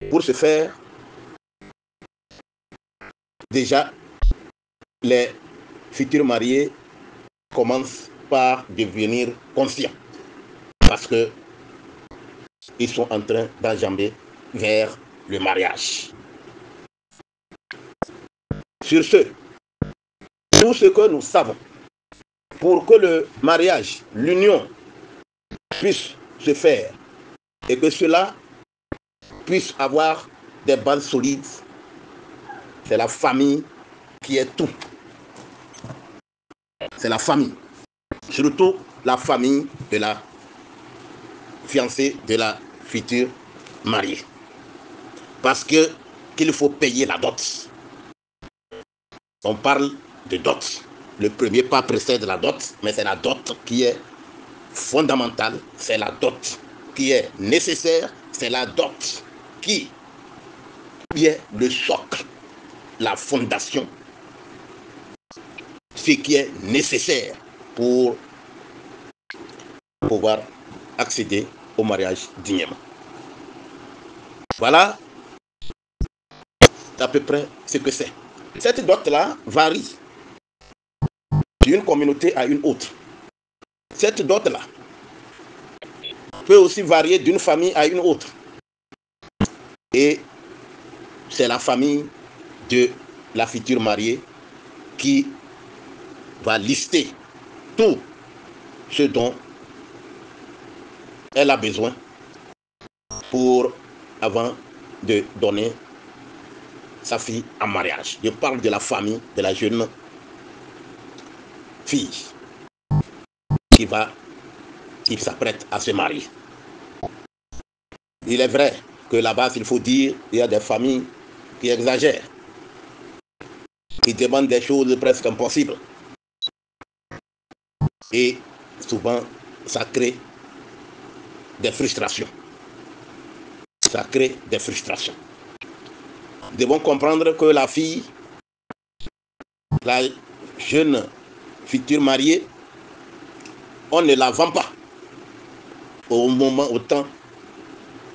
pour ce faire, déjà, les futurs mariés commencent par devenir conscients parce que ils sont en train d'enjamber vers le mariage. Sur ce, tout ce que nous savons pour que le mariage, l'union puisse se faire et que cela puisse avoir des bases solides, c'est la famille qui est tout. C'est la famille. Surtout la famille de la fiancée, de la future mariée. Parce qu'il faut payer la dot. On parle de dot. Le premier pas précède la dot, mais c'est la dot qui est fondamentale, c'est la dot qui est nécessaire, c'est la dot qui est le socle, la fondation, ce qui est nécessaire pour pouvoir accéder au mariage dignement. Voilà à peu près ce que c'est. Cette dot-là varie d'une communauté à une autre. Cette dot-là peut aussi varier d'une famille à une autre. Et c'est la famille de la future mariée qui va lister tout ce dont elle a besoin avant de donner sa fille en mariage. Je parle de la famille de la jeune fille qui s'apprête à se marier. Il est vrai que là-bas, il faut dire, il y a des familles qui exagèrent, qui demandent des choses presque impossibles. Et souvent, ça crée des frustrations. Ça crée des frustrations. Nous devons comprendre que la fille, la jeune future mariée, on ne la vend pas au temps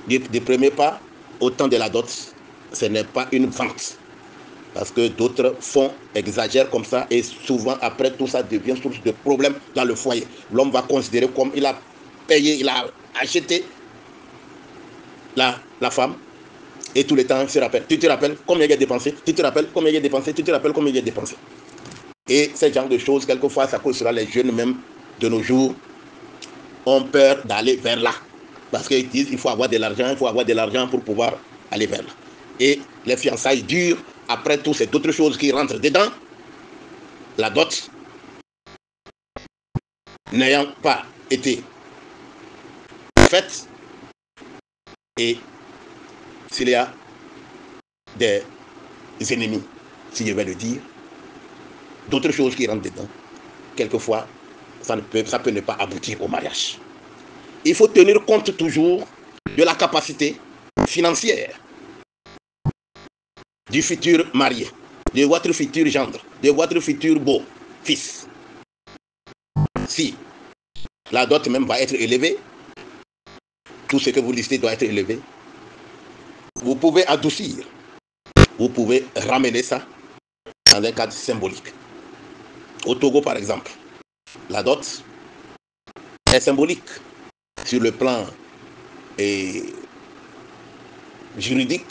du premier pas, au temps de la dot. Ce n'est pas une vente. Parce que d'autres exagèrent comme ça et souvent après tout ça devient source de problèmes dans le foyer. L'homme va considérer comme il a payé, il a acheté la femme et tout le temps il se rappelle. Tu te rappelles combien il a dépensé? Tu te rappelles combien il a dépensé? Tu te rappelles combien il a dépensé? Et ce genre de choses, quelquefois, ça cause cela. Les jeunes même de nos jours ont peur d'aller vers là. Parce qu'ils disent qu'il faut avoir de l'argent, pour pouvoir aller vers là. Et les fiançailles durent. Après tout, c'est d'autres choses qui rentrent dedans. La dot n'ayant pas été faite. Et s'il y a des ennemis, si je vais le dire, d'autres choses qui rentrent dedans, quelquefois, ça peut ne pas aboutir au mariage. Il faut tenir compte toujours de la capacité financière du futur marié, de votre futur gendre, de votre futur beau-fils. Si la dot même va être élevée, tout ce que vous listez doit être élevé, vous pouvez adoucir, vous pouvez ramener ça dans un cadre symbolique. Au Togo, par exemple, la dot est symbolique sur le plan juridique,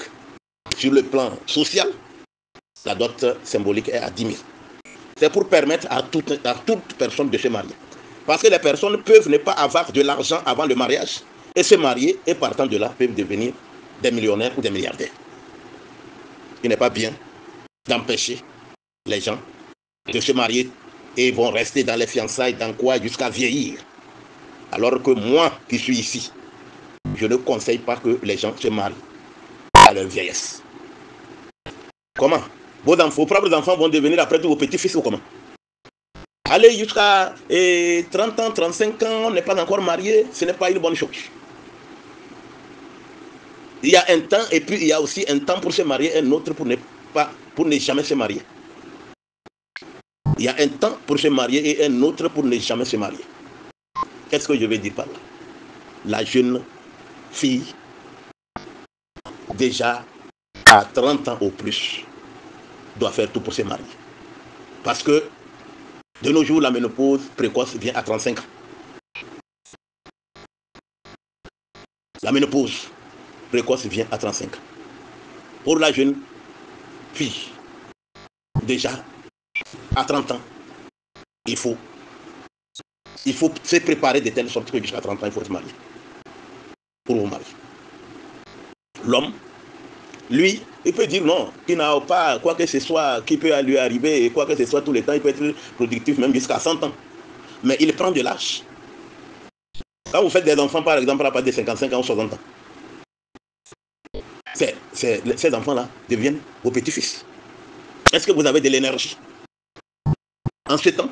sur le plan social. La dot symbolique est à 10 000. C'est pour permettre à toute personne de se marier. Parce que les personnes peuvent ne pas avoir de l'argent avant le mariage et se marier, et partant de là, peuvent devenir des millionnaires ou des milliardaires. Il n'est pas bien d'empêcher les gens de se marier et vont rester dans les fiançailles, dans quoi, jusqu'à vieillir. Alors que moi, qui suis ici, je ne conseille pas que les gens se marient à leur vieillesse. Comment? Vos propres enfants vont devenir après tout vos petits-fils ou comment? Aller jusqu'à 30 ans, 35 ans, on n'est pas encore marié, ce n'est pas une bonne chose. Il y a un temps, et puis il y a aussi un temps pour se marier, un autre pour ne jamais se marier. Il y a un temps pour se marier et un autre pour ne jamais se marier. Qu'est-ce que je veux dire par là? La jeune fille, déjà à 30 ans au plus, doit faire tout pour se marier. Parce que de nos jours, la ménopause précoce vient à 35 ans. La ménopause précoce vient à 35 ans. Pour la jeune fille, déjà à 30 ans, il faut se préparer de telle sorte que jusqu'à 30 ans, il faut se marier. Pour vous marier. L'homme, lui, il peut dire non, qu'il n'a pas quoi que ce soit qui peut lui arriver, et quoi que ce soit tous les temps, il peut être productif même jusqu'à 100 ans. Mais il prend de l'âge. Quand vous faites des enfants, par exemple, à partir de 55 ans ou 60 ans, ces enfants-là deviennent vos petits-fils. Est-ce que vous avez de l'énergie? En ce temps,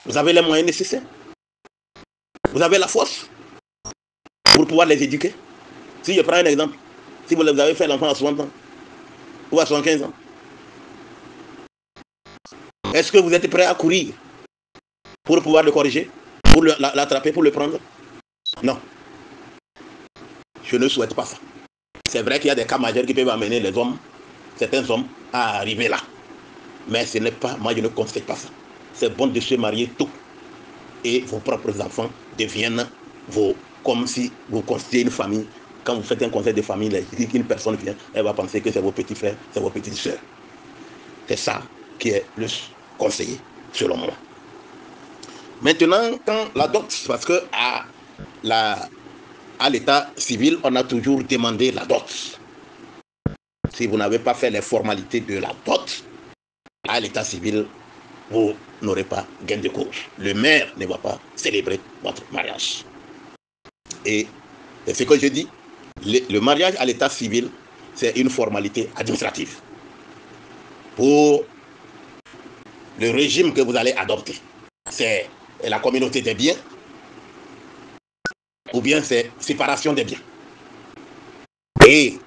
vous avez les moyens nécessaires? Vous avez la force pour pouvoir les éduquer? Si je prends un exemple, si vous avez fait l'enfant à 60 ans ou à 75 ans, est-ce que vous êtes prêt à courir pour pouvoir le corriger, pour l'attraper, pour le prendre? Non. Je ne souhaite pas ça. C'est vrai qu'il y a des cas majeurs qui peuvent amener les hommes, certains hommes, à arriver là. Mais ce n'est pas, moi je ne conseille pas ça. C'est bon de se marier tôt. Et vos propres enfants deviennent comme si vous constituez une famille. Quand vous faites un conseil de famille, une personne vient, elle va penser que c'est vos petits frères, c'est vos petites sœurs. C'est ça qui est le conseillé, selon moi. Maintenant, quand la dot, parce que à l'état civil, on a toujours demandé la dot. Si vous n'avez pas fait les formalités de la dot, à l'état civil, vous n'aurez pas gain de cause. Le maire ne va pas célébrer votre mariage. Et ce que je dis, le mariage à l'état civil, c'est une formalité administrative. Pour le régime que vous allez adopter, c'est la communauté des biens, ou bien c'est séparation des biens. Et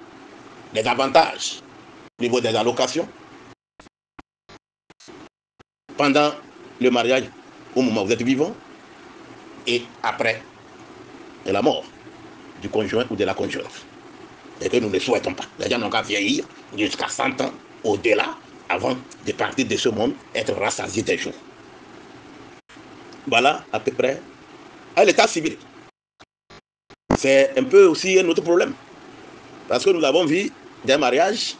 les avantages au niveau des allocations, pendant le mariage, au moment où vous êtes vivant, et après la mort du conjoint ou de la conjointe. Et que nous ne souhaitons pas. Les gens n'ont qu'à vieillir jusqu'à 100 ans, au-delà, avant de partir de ce monde, être rassasiés des jours. Voilà à peu près à l'état civil. C'est un peu aussi un autre problème. Parce que nous avons vu des mariages,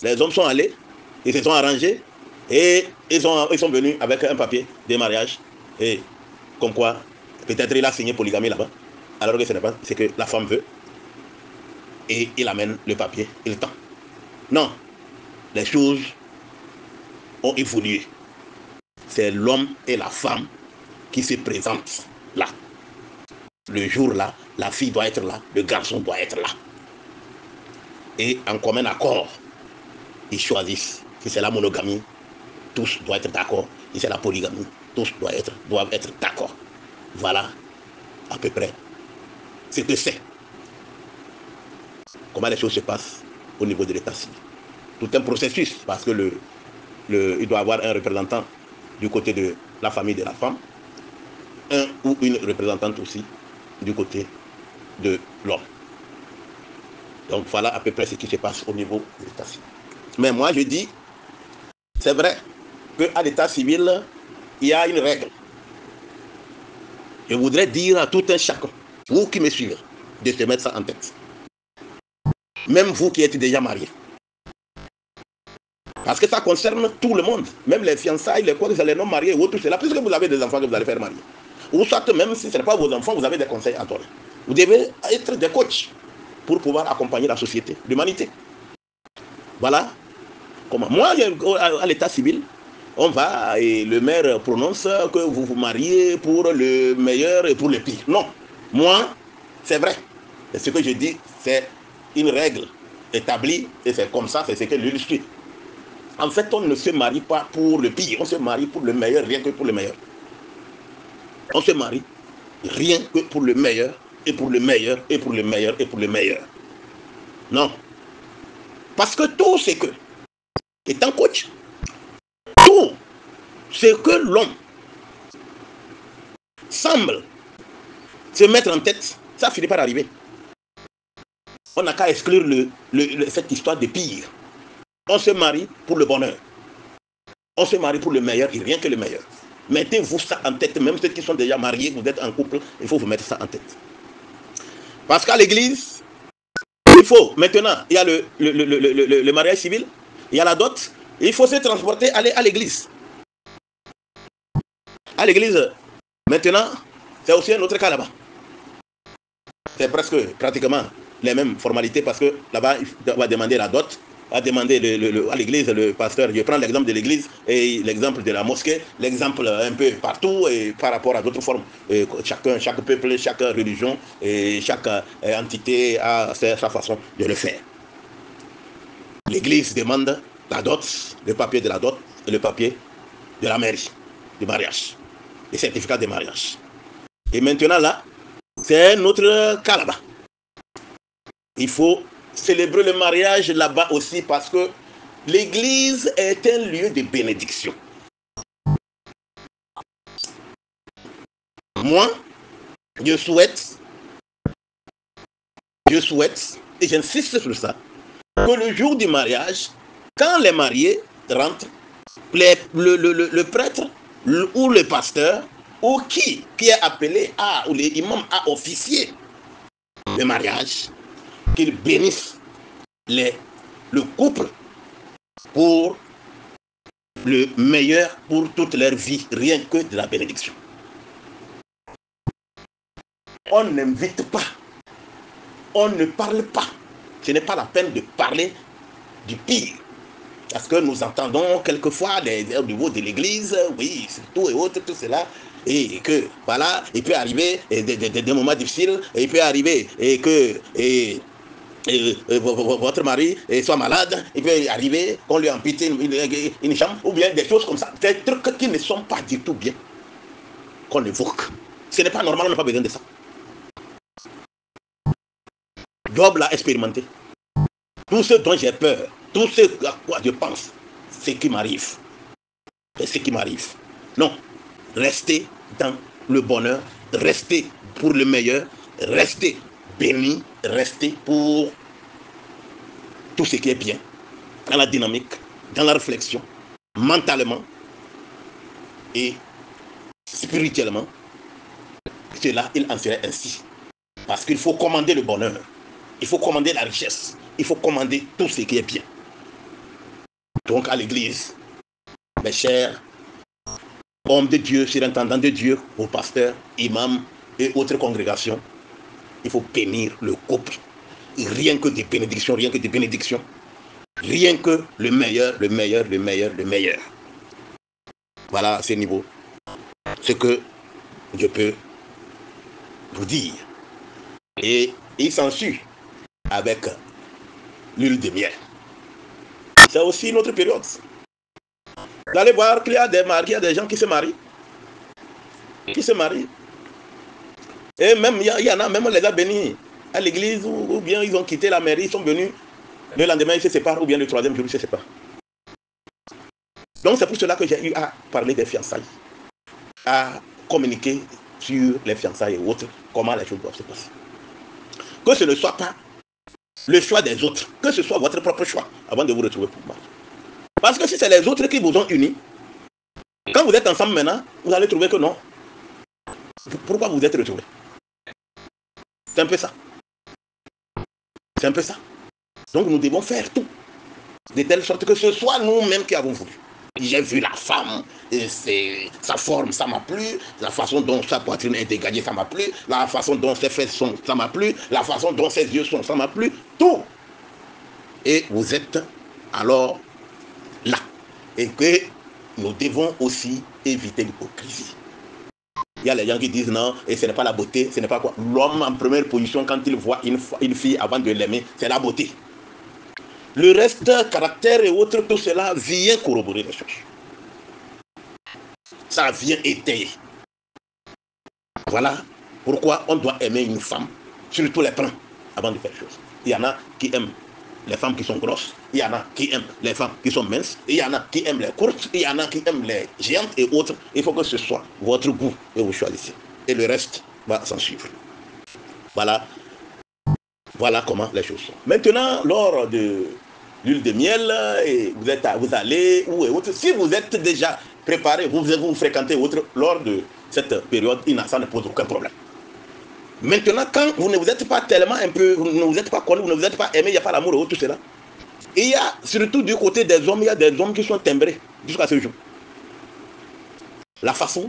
les hommes sont allés, ils se sont arrangés, et ils sont venus avec un papier de mariage, et comme quoi, peut-être il a signé polygamie là-bas, alors que ce n'est pas ce que la femme veut, et il amène le papier, il tend. Non, les choses ont évolué. C'est l'homme et la femme qui se présentent là. Le jour-là, la fille doit être là, le garçon doit être là. Et en commun accord, ils choisissent. Si c'est la monogamie, tous doivent être d'accord. Si c'est la polygamie, tous doivent être d'accord. Voilà à peu près ce que c'est. Comment les choses se passent au niveau de l'état civil. tout un processus, parce que il doit avoir un représentant du côté de la famille de la femme, un ou une représentante aussi du côté de l'homme. Donc voilà à peu près ce qui se passe au niveau de l'état civil. Mais moi je dis, c'est vrai qu'à l'état civil, il y a une règle. Je voudrais dire à tout un chacun, vous qui me suivez, de se mettre ça en tête. Même vous qui êtes déjà mariés. Parce que ça concerne tout le monde. Même les fiançailles, les quoi, les non-mariés ou tout cela. Puisque vous avez des enfants que vous allez faire marier. Ou soit même si ce n'est pas vos enfants, vous avez des conseils à donner. Vous devez être des coachs pour pouvoir accompagner la société, l'humanité. Voilà comment. Moi, à l'état civil, on va et le maire prononce que vous vous mariez pour le meilleur et pour le pire. Non. Moi, c'est vrai. Et ce que je dis, c'est une règle établie et c'est comme ça, c'est ce que l'illustre. En fait, on ne se marie pas pour le pire, on se marie pour le meilleur, rien que pour le meilleur. On se marie rien que pour le meilleur, et pour le meilleur, et pour le meilleur, et pour le meilleur. Non. Parce que tout ce que, étant coach, tout ce que l'homme semble se mettre en tête, ça finit par arriver. On n'a qu'à exclure cette histoire de pire. On se marie pour le bonheur. On se marie pour le meilleur et rien que le meilleur. Mettez-vous ça en tête, même ceux qui sont déjà mariés, vous êtes en couple, il faut vous mettre ça en tête. Parce qu'à l'église, il faut, maintenant, il y a le mariage civil, il y a la dot, il faut se transporter, aller à l'église. À l'église, maintenant, c'est aussi un autre cas là-bas. C'est presque, pratiquement, les mêmes formalités parce que là-bas, il va demander la dot, à demander à l'église, le pasteur. Je prends l'exemple de l'église et l'exemple de la mosquée, l'exemple un peu partout et par rapport à d'autres formes. Chaque peuple, chaque religion et chaque entité a sa façon de le faire. L'église demande la dot, le papier de la dot et le papier de la mairie, du mariage, les certificats de mariage. Et maintenant là, c'est un autre cas là-bas. Il faut célébrer le mariage là-bas aussi parce que l'église est un lieu de bénédiction. Moi, je souhaite, et j'insiste sur ça, que le jour du mariage, quand les mariés rentrent, le prêtre ou le pasteur, ou qui est appelé ou l'imam a officié le mariage, qu'il bénisse le couple pour le meilleur pour toute leur vie, rien que de la bénédiction. On n'invite pas, on ne parle pas. Ce n'est pas la peine de parler du pire. Parce que nous entendons quelquefois au niveau de l'église, oui, surtout et autres, tout cela, et que, voilà, il peut arriver des moments difficiles, et il peut arriver et que votre mari soit malade, il peut arriver qu'on lui ampute une jambe, ou bien des choses comme ça, des trucs qui ne sont pas du tout bien, qu'on évoque. Ce n'est pas normal, on n'a pas besoin de ça. Job l'a expérimenté. Tout ce dont j'ai peur, tout ce à quoi je pense, c'est ce qui m'arrive. C'est ce qui m'arrive. Non, restez dans le bonheur, restez pour le meilleur, restez bénis, restez pour tout ce qui est bien, dans la dynamique, dans la réflexion, mentalement et spirituellement. Cela, il en serait ainsi. Parce qu'il faut commander le bonheur, il faut commander la richesse, il faut commander tout ce qui est bien. Donc à l'église, mes chers hommes de Dieu, surintendants de Dieu, aux pasteurs, imams et autres congrégations, il faut bénir le couple. Rien que des bénédictions, rien que des bénédictions. Rien que le meilleur, le meilleur, le meilleur, le meilleur. Voilà à ce niveau ce que je peux vous dire. Et il s'ensuit avec l'huile de miel. C'est aussi une autre période. Vous allez voir qu'il y a des gens qui se marient. Et même, il y en a, même on les a bénis à l'église ou bien ils ont quitté la mairie, ils sont venus Le lendemain, ils se séparent, ou bien le troisième jour, ils se séparent. Donc c'est pour cela que j'ai eu à parler des fiançailles, à communiquer sur les fiançailles et autres, comment les choses doivent se passer. Que ce ne soit pas le choix des autres, que ce soit votre propre choix avant de vous retrouver pour moi. Parce que si c'est les autres qui vous ont unis, quand vous êtes ensemble maintenant, vous allez trouver que non. Pourquoi vous êtes retrouvés? C'est un peu ça. C'est un peu ça. Donc nous devons faire tout, de telle sorte que ce soit nous-mêmes qui avons voulu. J'ai vu la femme, et sa forme, ça m'a plu. La façon dont sa poitrine est dégagée, ça m'a plu. La façon dont ses fesses sont, ça m'a plu. La façon dont ses yeux sont, ça m'a plu. Tout. Et vous êtes alors là. Et que nous devons aussi éviter l'hypocrisie. Il y a les gens qui disent non, et ce n'est pas la beauté, ce n'est pas quoi. L'homme en première position, quand il voit une fille avant de l'aimer, c'est la beauté. Le reste, caractère et autres, tout cela vient corroborer les choses. Ça vient étayer. Voilà pourquoi on doit aimer une femme sur tous les plans avant de faire chose. Il y en a qui aiment les femmes qui sont grosses, il y en a qui aiment les femmes qui sont minces, il y en a qui aiment les courtes, il y en a qui aiment les géantes et autres. Il faut que ce soit votre goût et vous choisissez. Et le reste va s'en suivre. Voilà comment les choses sont. Maintenant, lors de l'huile de miel, et vous allez où et autres. Si vous êtes déjà préparé, vous fréquentez autre lors de cette période, ça ne pose aucun problème. Maintenant, quand vous ne vous êtes pas tellement un peu, vous ne vous êtes pas connu, vous ne vous êtes pas aimé, il n'y a pas l'amour et tout cela. Et il y a surtout du côté des hommes, il y a des hommes qui sont timbrés jusqu'à ce jour. La façon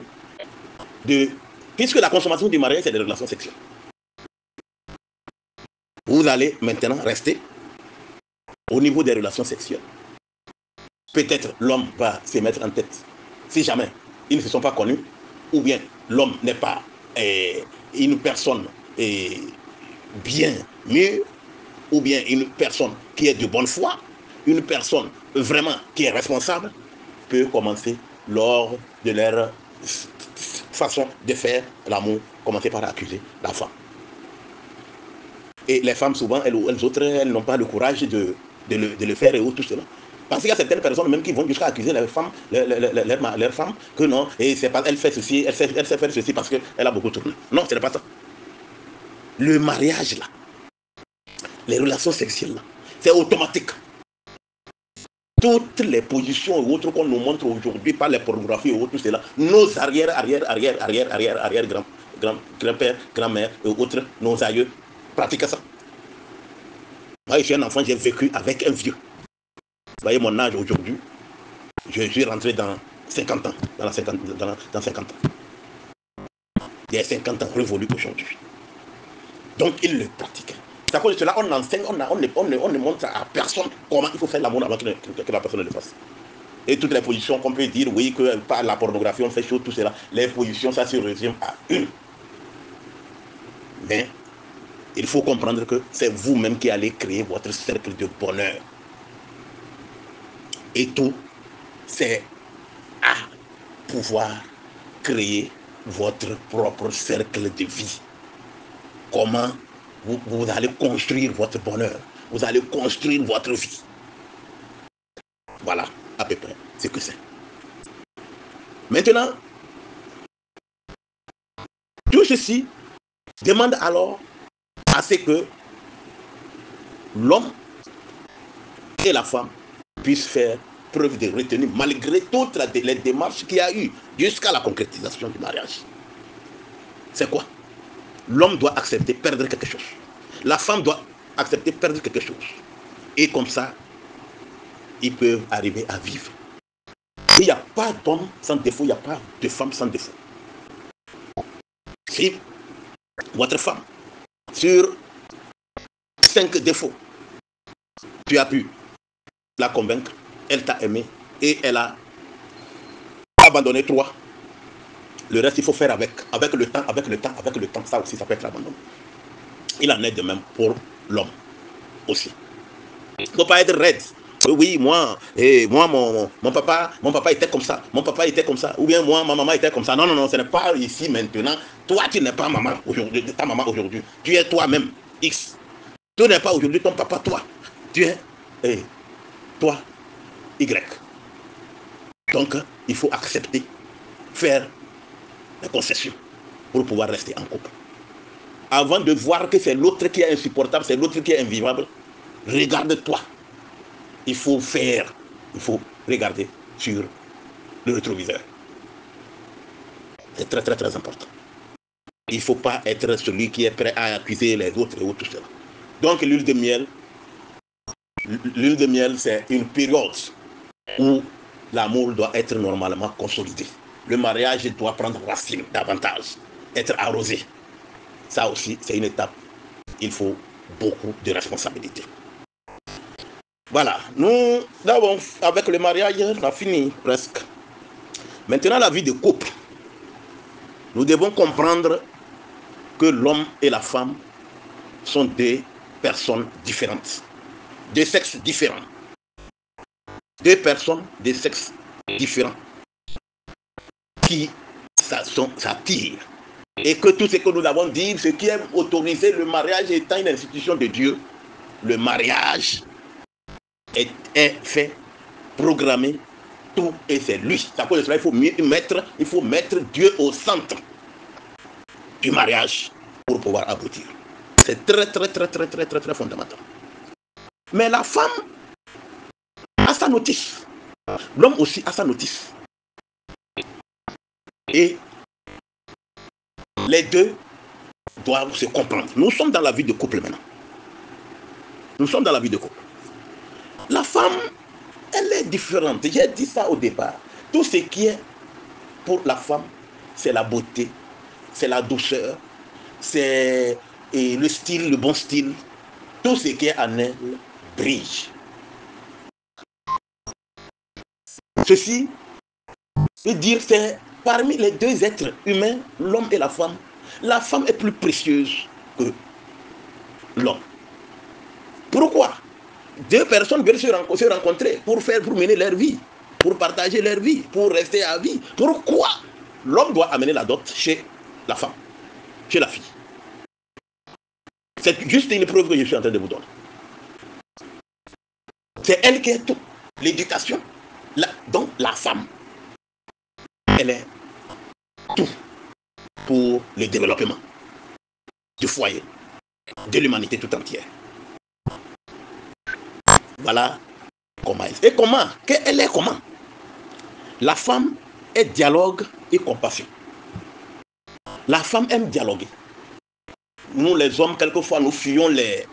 de... Puisque la consommation du mariage, c'est des relations sexuelles. Vous allez maintenant rester au niveau des relations sexuelles. Peut-être l'homme va se mettre en tête. Si jamais ils ne se sont pas connus, ou bien l'homme n'est pas une personne bien mûre, ou bien une personne qui est de bonne foi, une personne vraiment qui est responsable, peut commencer lors de leur façon de faire l'amour, commencer par accuser la femme. Et les femmes, souvent, elles autres, elles n'ont pas le courage de le faire et tout cela. Parce qu'il y a certaines personnes même qui vont jusqu'à accuser leurs femmes, leurs femmes, que non, et c'est pas, elle fait ceci, elle sait faire ceci parce qu'elle a beaucoup tourné. Non, ce n'est pas ça. Le mariage là, les relations sexuelles là, c'est automatique. Toutes les positions et autres qu'on nous montre aujourd'hui par les pornographies et tout cela, nos arrière, grand-père, grand-mère et autres, nos aïeux pratiquent ça. Moi, je suis un enfant, j'ai vécu avec un vieux. Vous voyez mon âge aujourd'hui, je suis rentré dans 50 ans, dans 50 ans. Il y a 50 ans révolus aujourd'hui. Donc, il le pratiquait. C'est à cause de cela, on enseigne, on ne montre à personne comment il faut faire l'amour avant que la personne le fasse. Et toutes les positions qu'on peut dire, oui, que par la pornographie, on fait chaud, tout cela, les positions, ça se résume à une. Mais, il faut comprendre que c'est vous-même qui allez créer votre cercle de bonheur. Et tout, c'est à pouvoir créer votre propre cercle de vie. Comment vous allez construire votre bonheur, vous allez construire votre vie. Voilà, à peu près, ce que c'est. Maintenant, tout ceci demande alors à ce que l'homme et la femme puissent faire preuve de retenue malgré toutes les démarches qu'il y a eu jusqu'à la concrétisation du mariage. C'est quoi? L'homme doit accepter perdre quelque chose. La femme doit accepter perdre quelque chose. Et comme ça, ils peuvent arriver à vivre. Il n'y a pas d'homme sans défaut, il n'y a pas de femme sans défaut. Si votre femme, sur 5 défauts, tu as pu la convaincre, elle t'a aimé et elle a abandonné 3. Le reste, il faut faire avec le temps, ça aussi, ça peut être abandonné. Il en est de même pour l'homme aussi. Il ne faut pas être raide. Oui, moi, mon papa était comme ça, mon papa était comme ça, ou bien moi, ma maman était comme ça. Non, non, non, ce n'est pas ici maintenant. Toi, tu n'es pas maman aujourd'hui, ta maman aujourd'hui. Tu es toi-même, X. Tu n'es pas aujourd'hui ton papa, toi. Tu es et toi, Y. Donc, il faut accepter, faire des concessions pour pouvoir rester en couple. Avant de voir que c'est l'autre qui est insupportable, c'est l'autre qui est invivable, regarde-toi. Il faut faire, il faut regarder sur le rétroviseur. C'est très, très, très important. Il ne faut pas être celui qui est prêt à accuser les autres et tout cela. Donc, l'huile de miel, c'est une période où l'amour doit être normalement consolidé. Le mariage doit prendre racine davantage, être arrosé. Ça aussi, c'est une étape. Il faut beaucoup de responsabilité. Voilà, nous avons, avec le mariage, on a fini presque. Maintenant, la vie de couple. Nous devons comprendre que l'homme et la femme sont deux personnes différentes, deux sexes différents. Deux personnes de sexes différents qui s'attirent. Et que tout ce que nous avons dit, ce qui est autorisé, le mariage étant une institution de Dieu, le mariage est fait, programmé, tout, et c'est lui. À cause de cela, il faut mettre Dieu au centre du mariage pour pouvoir aboutir. C'est très, très, très, très, très, très, très fondamental. Mais la femme a sa notice. L'homme aussi a sa notice. Et les deux doivent se comprendre. Nous sommes dans la vie de couple maintenant. Nous sommes dans la vie de couple. La femme, elle est différente. J'ai dit ça au départ. Tout ce qui est pour la femme, c'est la beauté, c'est la douceur, c'est le style, le bon style. Tout ce qui est en elle brille. Ceci veut dire que parmi les deux êtres humains, l'homme et la femme est plus précieuse que l'homme. Pourquoi? Deux personnes veulent se rencontrer pour mener leur vie, pour partager leur vie, pour rester à vie. Pourquoi l'homme doit amener la dot chez la femme, chez la fille? C'est juste une preuve que je suis en train de vous donner. C'est elle qui est tout. L'éducation, donc la femme, elle est tout pour le développement du foyer, de l'humanité tout entière. Voilà comment elle est. Et comment? Elle est comment? La femme est dialogue et compassion. La femme aime dialoguer. Nous, les hommes, quelquefois, nous fuyons les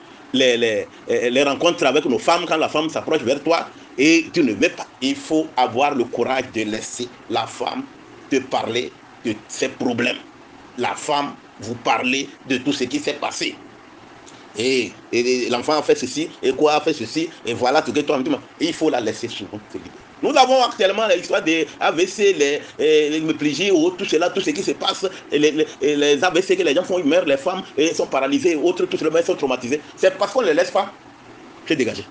rencontres avec nos femmes quand la femme s'approche vers toi et tu ne veux pas. Il faut avoir le courage de laisser la femme te parler de ses problèmes. La femme vous parler de tout ce qui s'est passé. Et l'enfant a fait ceci, et quoi a fait ceci, et voilà tout que toi, il faut la laisser souvent se libérer. Nous avons actuellement l'histoire des AVC, les hémiplégies, tout cela, tout ce qui se passe, les AVC que les gens font, ils meurent, les femmes sont paralysées, autres, tout cela, ils sont traumatisés. C'est parce qu'on ne les laisse pas se dégager.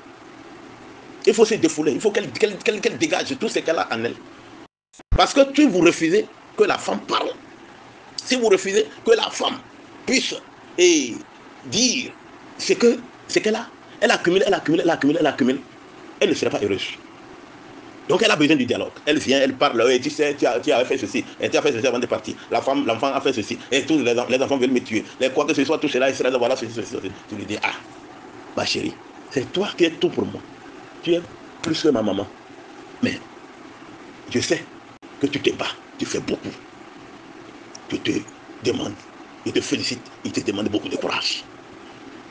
Il faut se défouler, il faut qu'elle dégage tout ce qu'elle a en elle. Parce que si vous refusez que la femme parle, si vous refusez que la femme puisse dire ce qu'elle a, elle accumule, elle ne sera pas heureuse. Donc elle a besoin du dialogue. Elle vient, elle parle, tu sais, tu as fait ceci, et tu as fait ceci avant de partir. L'enfant a fait ceci, et tous les enfants veulent me tuer. Quoi que ce soit, tout cela, il sera là, voilà, ceci. Tu lui dis, ah, ma chérie, c'est toi qui es tout pour moi. Tu es plus que ma maman. Mais je sais que tu te bats, tu fais beaucoup. Je te demande, je te félicite, il te demande beaucoup de courage.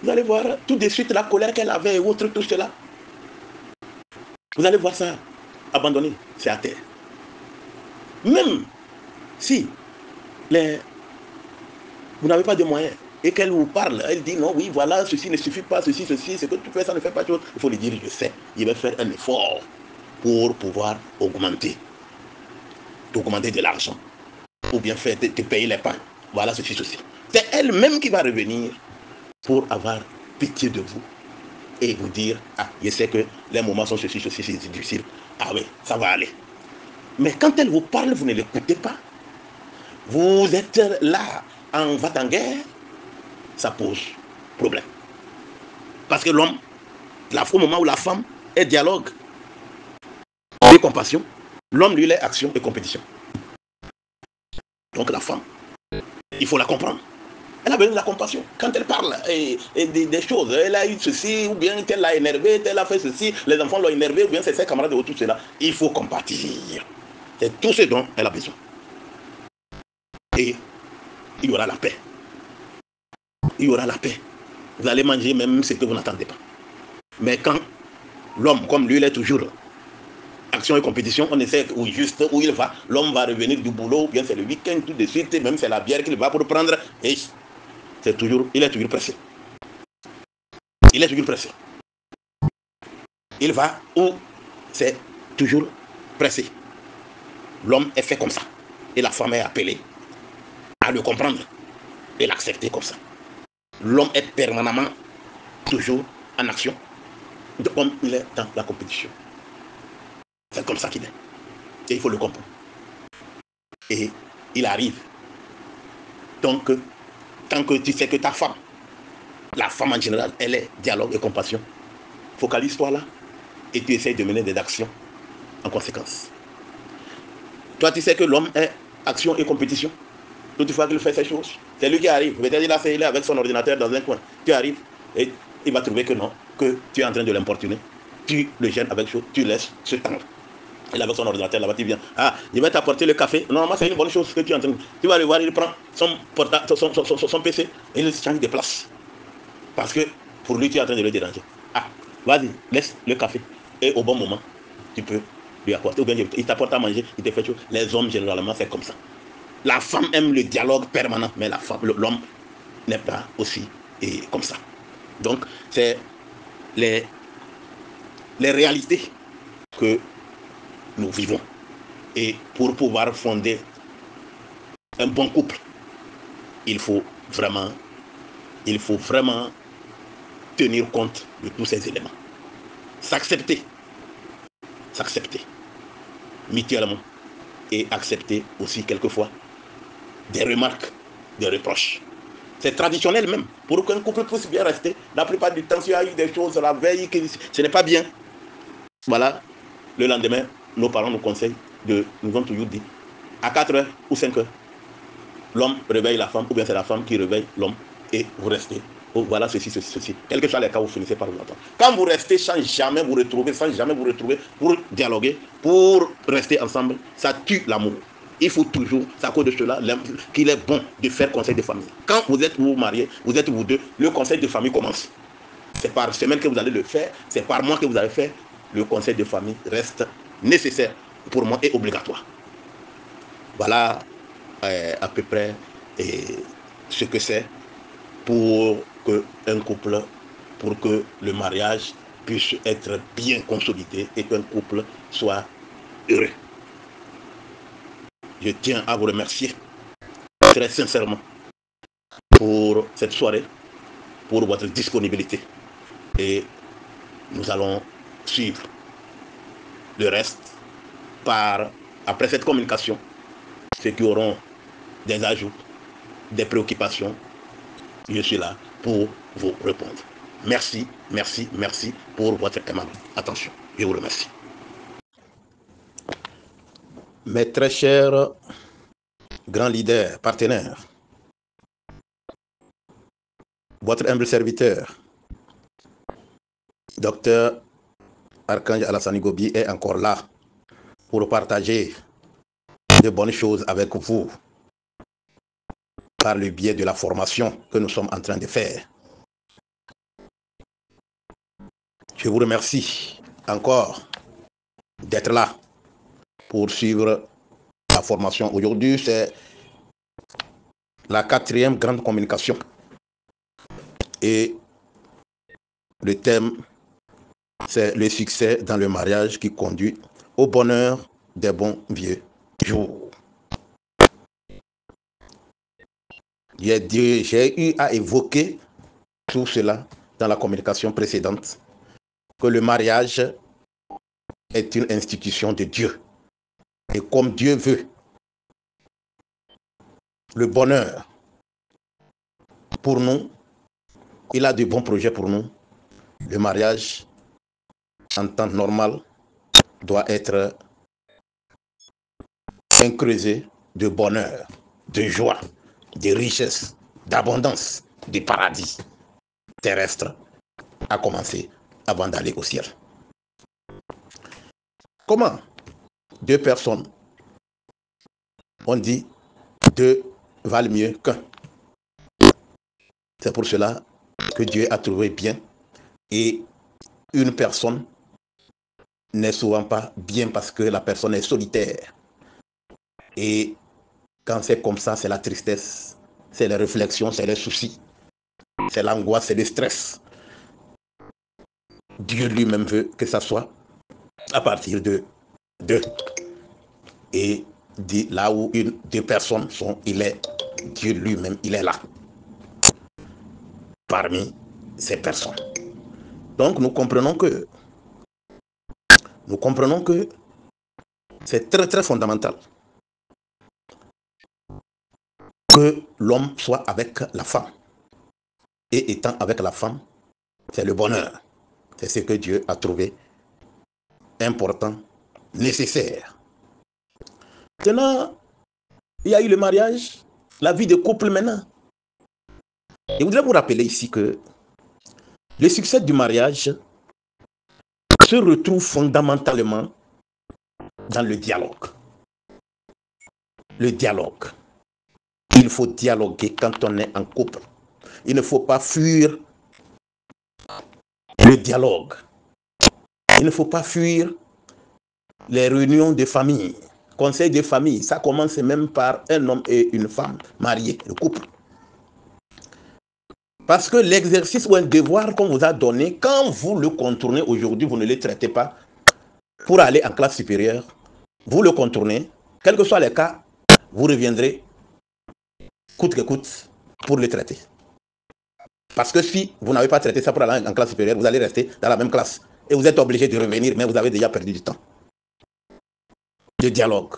Vous allez voir tout de suite la colère qu'elle avait et autre, tout cela. Vous allez voir ça abandonné, c'est à terre. Même si vous n'avez pas de moyens et qu'elle vous parle, elle dit non, oui, voilà, ceci ne suffit pas, ceci, ce que tu fais, ça ne fait pas de chose. Il faut lui dire, je sais, il va faire un effort pour pouvoir augmenter de l'argent, ou bien faire te payer les pains. Voilà, ceci. C'est elle-même qui va revenir pour avoir pitié de vous et vous dire, ah, je sais que les moments sont ceci, c'est difficile. Ah oui, ça va aller. Mais quand elle vous parle, vous ne l'écoutez pas. Vous êtes là, en va-t-en-guerre, ça pose problème. Parce que l'homme, au moment où la femme est dialogue et compassion. L'homme, lui, il est action et compétition. Donc la femme, il faut la comprendre. Elle a besoin de la compassion. Quand elle parle des choses, elle a eu ceci, ou bien elle l'a énervé, elle a fait ceci, les enfants l'ont énervé, ou bien c'est ses camarades ou tout cela. Il faut compatir. C'est tout ce dont elle a besoin. Et il y aura la paix. Il y aura la paix. Vous allez manger même ce que vous n'attendez pas. Mais quand l'homme, comme lui, il est toujours action et compétition, on essaie où juste où il va, l'homme va revenir du boulot, ou bien c'est le week-end tout de suite, même c'est la bière qu'il va pour prendre, et c'est toujours, il est toujours pressé. Il est toujours pressé. Il va où c'est toujours pressé. L'homme est fait comme ça. Et la femme est appelée à le comprendre et l'accepter comme ça. L'homme est permanemment toujours en action, comme il est dans la compétition. C'est comme ça qu'il est. Et il faut le comprendre. Et il arrive. Donc, tant que tu sais que ta femme, la femme en général, elle est dialogue et compassion, focalise-toi là et tu essaies de mener des actions en conséquence. Toi, tu sais que l'homme est action et compétition. Toutefois qu'il fait ces choses, c'est lui qui arrive. Peut-être il est avec son ordinateur dans un coin. Tu arrives et il va trouver que non, que tu es en train de l'importuner. Tu le gênes avec chose, tu laisses se tendre. Il est avec son ordinateur là-bas, tu viens. Ah, il va t'apporter le café. Normalement, c'est une bonne chose que tu es en train de. Tu vas le voir, il prend son PC et il change de place. Parce que pour lui, tu es en train de le déranger. Ah, vas-y, laisse le café. Et au bon moment, tu peux lui apporter. Ou bien il t'apporte à manger, il te fait chaud. Les hommes, généralement, c'est comme ça. La femme aime le dialogue permanent, mais l'homme n'est pas aussi comme ça. Donc, c'est les réalités que nous vivons. Et pour pouvoir fonder un bon couple, il faut vraiment tenir compte de tous ces éléments. S'accepter mutuellement et accepter aussi quelquefois des remarques, des reproches. C'est traditionnel même. Pour qu'un couple puisse bien rester, la plupart du temps, s'il y a eu des choses la veille, que ce n'est pas bien. Voilà, le lendemain, nos parents nous conseillent nous ont toujours dit, à 4 heures ou 5 heures, l'homme réveille la femme, ou bien c'est la femme qui réveille l'homme, et vous restez. Oh, voilà ceci, ceci, ceci. Quel que soit les cas, vous finissez par vous entendre. Quand vous restez sans jamais vous retrouver pour dialoguer, pour rester ensemble, ça tue l'amour. Il faut toujours, c'est à cause de cela qu'il est bon de faire conseil de famille. Quand vous êtes vous mariés, vous êtes vous deux, le conseil de famille commence. C'est par semaine que vous allez le faire, c'est par mois que vous allez faire. Le conseil de famille reste nécessaire pour moi et obligatoire. Voilà à peu près ce que c'est pour qu'un couple, pour que le mariage puisse être bien consolidé et qu'un couple soit heureux. Je tiens à vous remercier très sincèrement pour cette soirée, pour votre disponibilité. Et nous allons suivre le reste après cette communication. Ceux qui auront des ajouts, des préoccupations, je suis là pour vous répondre. Merci, merci, merci pour votre aimable attention. Je vous remercie. Mes très chers grands leaders, partenaires, votre humble serviteur, Docteur Archange Alassane Gobi, est encore là pour partager de bonnes choses avec vous par le biais de la formation que nous sommes en train de faire. Je vous remercie encore d'être là pour suivre la formation. Aujourd'hui, c'est la 4e grande communication. Et le thème, c'est le succès dans le mariage qui conduit au bonheur des bons vieux jours. J'ai eu à évoquer tout cela dans la communication précédente, que le mariage est une institution de Dieu. Et comme Dieu veut le bonheur pour nous, il a de bons projets pour nous. Le mariage en temps normal, doit être un creuset de bonheur, de joie, de richesse, d'abondance, de paradis terrestre, à commencer avant d'aller au ciel. Comment deux personnes, on dit deux valent mieux qu'un. C'est pour cela que Dieu a trouvé bien, et une personne n'est souvent pas bien parce que la personne est solitaire. Et quand c'est comme ça, c'est la tristesse, c'est les réflexions, c'est les soucis, c'est l'angoisse, c'est le stress. Dieu lui-même veut que ça soit à partir de deux. Et dit là où deux personnes sont, il est Dieu lui-même, il est là parmi ces personnes. Donc nous comprenons que c'est très très fondamental que l'homme soit avec la femme. Et étant avec la femme, c'est le bonheur. C'est ce que Dieu a trouvé important, nécessaire. Maintenant, il y a eu le mariage, la vie de couple maintenant. Et je voudrais vous rappeler ici que le succès du mariage se retrouve fondamentalement dans le dialogue. Le dialogue. Il faut dialoguer quand on est en couple. Il ne faut pas fuir le dialogue. Il ne faut pas fuir les réunions de famille, conseil de famille. Ça commence même par un homme et une femme mariés, le couple. Parce que l'exercice ou un devoir qu'on vous a donné, quand vous le contournez aujourd'hui, vous ne le traitez pas pour aller en classe supérieure, vous le contournez, quels que soient les cas, vous reviendrez coûte que coûte pour le traiter. Parce que si vous n'avez pas traité ça pour aller en classe supérieure, vous allez rester dans la même classe. Et vous êtes obligé de revenir, mais vous avez déjà perdu du temps. Le dialogue.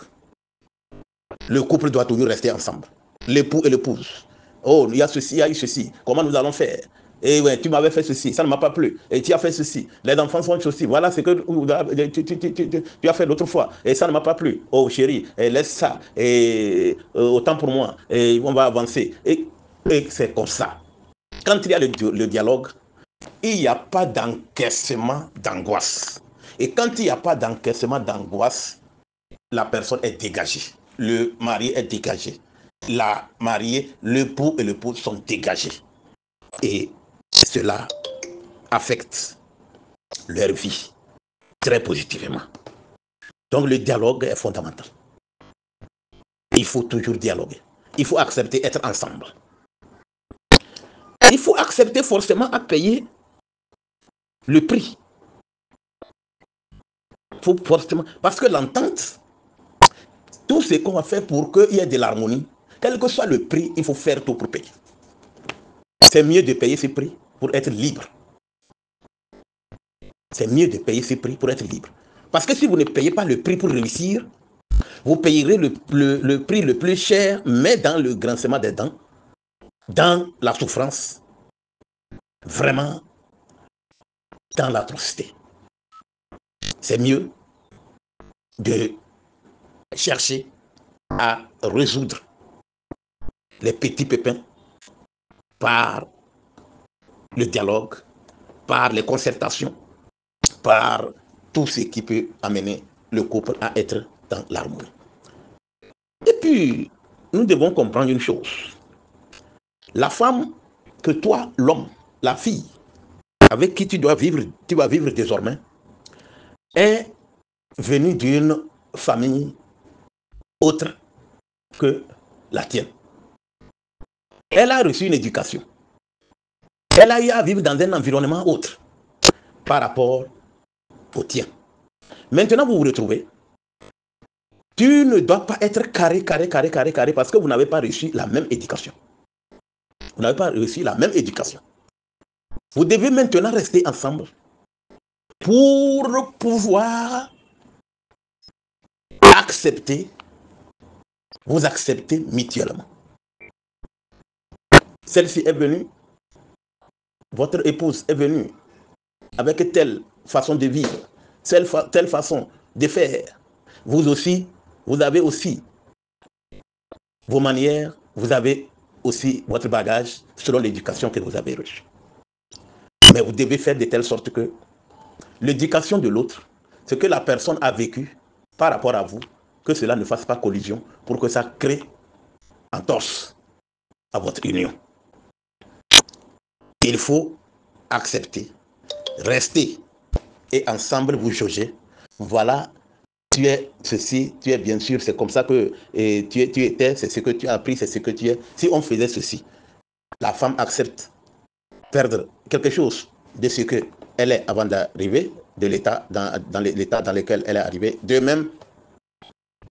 Le couple doit toujours rester ensemble. L'époux et l'épouse. Oh, il y a ceci, il y a eu ceci. Comment nous allons faire? Et ouais, tu m'avais fait ceci, ça ne m'a pas plu. Et tu as fait ceci. Les enfants font ceci. Voilà ce que tu as fait l'autre fois. Et ça ne m'a pas plu. Oh chérie, laisse ça. Et autant pour moi. Et on va avancer. Et c'est comme ça. Quand il y a le dialogue, il n'y a pas d'encaissement d'angoisse. Et quand il n'y a pas d'encaissement d'angoisse, la personne est dégagée. Le mari est dégagé. La mariée, l'époux et l'épouse sont dégagés. Et cela affecte leur vie très positivement. Donc le dialogue est fondamental. Il faut toujours dialoguer. Il faut accepter d'être ensemble. Il faut accepter forcément à payer le prix. Faut forcément, parce que l'entente, tout ce qu'on va faire pour qu'il y ait de l'harmonie, quel que soit le prix, il faut faire tout pour payer. C'est mieux de payer ce prix pour être libre. C'est mieux de payer ce prix pour être libre. Parce que si vous ne payez pas le prix pour réussir, vous payerez le prix le plus cher, mais dans le grincement des dents, dans la souffrance, vraiment dans l'atrocité. C'est mieux de chercher à résoudre les petits pépins par le dialogue, par les concertations, par tout ce qui peut amener le couple à être dans l'harmonie. Et puis, nous devons comprendre une chose. La femme que toi, l'homme, la fille, avec qui tu vas vivre désormais, est venue d'une famille autre que la tienne. Elle a reçu une éducation. Elle a eu à vivre dans un environnement autre par rapport au tien. Maintenant, vous vous retrouvez. Tu ne dois pas être carré parce que vous n'avez pas reçu la même éducation. Vous n'avez pas reçu la même éducation. Vous devez maintenant rester ensemble pour pouvoir vous accepter mutuellement. Celle-ci est venue, votre épouse est venue avec tel façon de vivre, telle façon de faire. Vous aussi, vous avez aussi vos manières, vous avez aussi votre bagage selon l'éducation que vous avez reçue. Mais vous devez faire de telle sorte que l'éducation de l'autre, ce que la personne a vécu par rapport à vous, que cela ne fasse pas collision pour que ça crée entorse à votre union. Il faut accepter, rester et ensemble vous jauger. Voilà, tu es ceci, tu es bien sûr, c'est comme ça que tu étais, c'est ce que tu as appris, c'est ce que tu es. Si on faisait ceci, la femme accepte perdre quelque chose de ce qu'elle est avant d'arriver, de l'état dans l'état dans lequel elle est arrivée, de même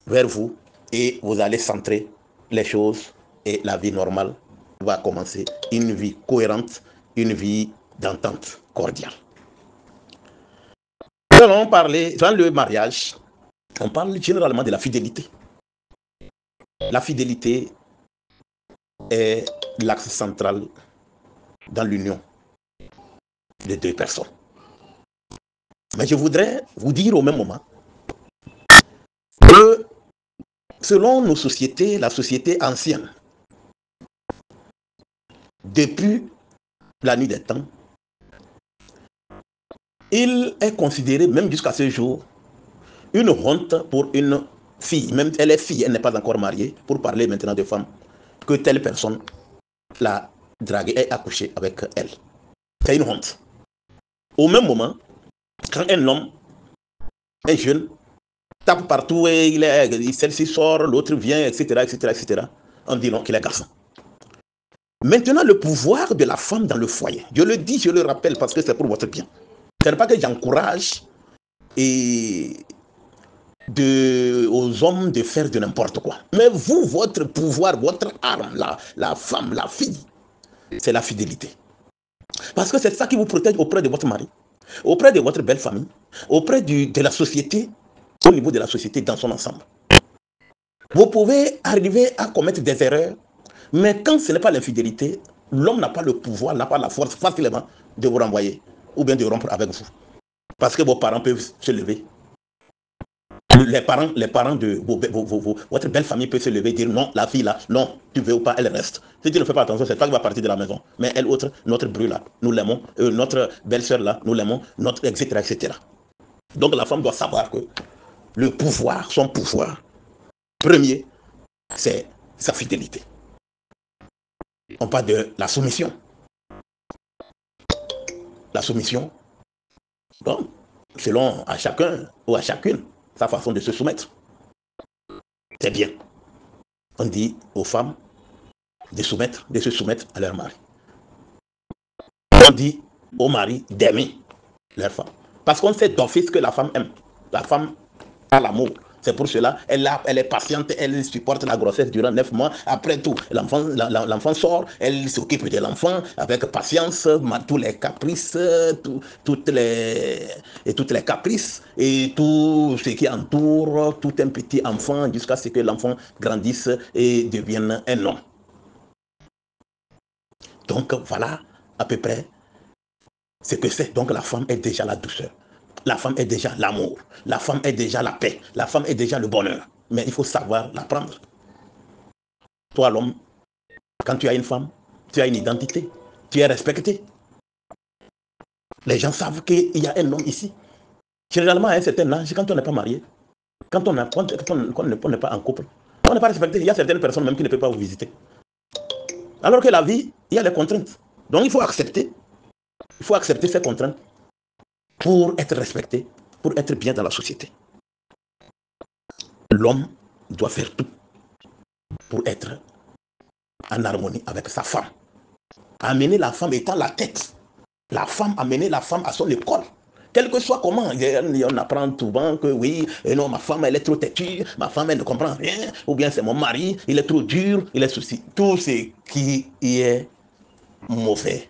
vers vous, et vous allez centrer les choses et la vie normale va commencer, une vie cohérente, une vie d'entente cordiale. Nous allons parler, dans le mariage, on parle généralement de la fidélité. La fidélité est l'axe central dans l'union des deux personnes. Mais je voudrais vous dire au même moment que selon nos sociétés, la société ancienne, depuis la nuit des temps, il est considéré, même jusqu'à ce jour, une honte pour une fille, même elle est fille, elle n'est pas encore mariée, pour parler maintenant de femme, que telle personne l'a draguée et accouché avec elle. C'est une honte. Au même moment, quand un homme, un jeune, tape partout et celle-ci sort, l'autre vient, etc., etc., etc., on dit non, qu'il est garçon. Maintenant, le pouvoir de la femme dans le foyer, je le dis, je le rappelle parce que c'est pour votre bien. Ce n'est pas que j'encourage aux hommes de faire de n'importe quoi. Mais vous, votre pouvoir, votre arme, la femme, la fille, c'est la fidélité. Parce que c'est ça qui vous protège auprès de votre mari, auprès de votre belle famille, auprès de la société, au niveau de la société dans son ensemble. Vous pouvez arriver à commettre des erreurs, mais quand ce n'est pas l'infidélité, l'homme n'a pas le pouvoir, n'a pas la force facilement de vous renvoyer ou bien de rompre avec vous. Parce que vos parents peuvent se lever. Les parents de votre belle famille peuvent se lever et dire non, la fille là, non, tu veux ou pas, elle reste. Si tu ne fais pas attention, c'est pas qu'elle va partir de la maison. Mais elle autre, notre bru là, nous l'aimons, notre belle-sœur là, nous l'aimons, notre etc., etc. Donc la femme doit savoir que le pouvoir, son pouvoir premier, c'est sa fidélité. On parle de la soumission. La soumission, bon, selon à chacun ou à chacune, sa façon de se soumettre. C'est bien. On dit aux femmes de se soumettre à leur mari. On dit aux maris d'aimer leur femme. Parce qu'on sait d'office que la femme aime. La femme a l'amour. C'est pour cela, elle est patiente, elle supporte la grossesse durant 9 mois. Après tout, l'enfant sort, elle s'occupe de l'enfant avec patience, tous les caprices, toutes les caprices et tout ce qui entoure tout un petit enfant jusqu'à ce que l'enfant grandisse et devienne un homme. Donc voilà à peu près ce que c'est. Donc la femme est déjà la douceur. La femme est déjà l'amour. La femme est déjà la paix. La femme est déjà le bonheur. Mais il faut savoir la prendre. Toi, l'homme, quand tu as une femme, tu as une identité. Tu es respecté. Les gens savent qu'il y a un homme ici. Généralement, à un certain âge, quand on n'est pas marié, quand on n'est pas en couple, on n'est pas respecté. Il y a certaines personnes même qui ne peuvent pas vous visiter. Alors que la vie, il y a les contraintes. Donc il faut accepter. Il faut accepter ces contraintes pour être respecté, pour être bien dans la société. L'homme doit faire tout pour être en harmonie avec sa femme. Amener la femme étant la tête. La femme, amener la femme à son école. Quel que soit comment, on apprend souvent que oui, non, ma femme, elle est trop têtue, ma femme, elle ne comprend rien, ou bien c'est mon mari, il est trop dur, il est souci. Tout ce qui est mauvais,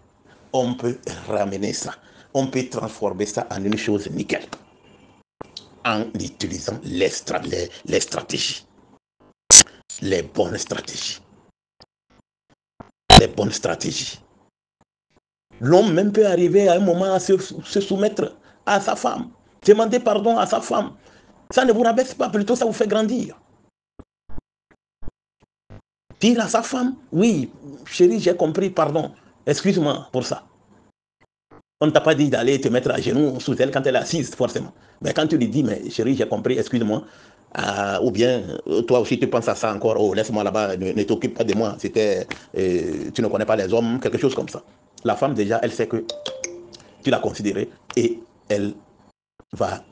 on peut ramener ça. On peut transformer ça en une chose nickel. En utilisant les stratégies. Les bonnes stratégies. Les bonnes stratégies. L'homme même peut arriver à un moment à se soumettre à sa femme. Demandez pardon à sa femme. Ça ne vous rabaisse pas, plutôt ça vous fait grandir. Dire à sa femme, oui, chérie, j'ai compris, pardon, excuse-moi pour ça. On ne t'a pas dit d'aller te mettre à genoux sous elle quand elle est assise, forcément. Mais quand tu lui dis, mais chérie, j'ai compris, excuse-moi, ou bien toi aussi tu penses à ça encore, oh, laisse-moi là-bas, ne t'occupe pas de moi, c'était, tu ne connais pas les hommes, quelque chose comme ça. La femme, déjà, elle sait que tu l'as considérée et elle va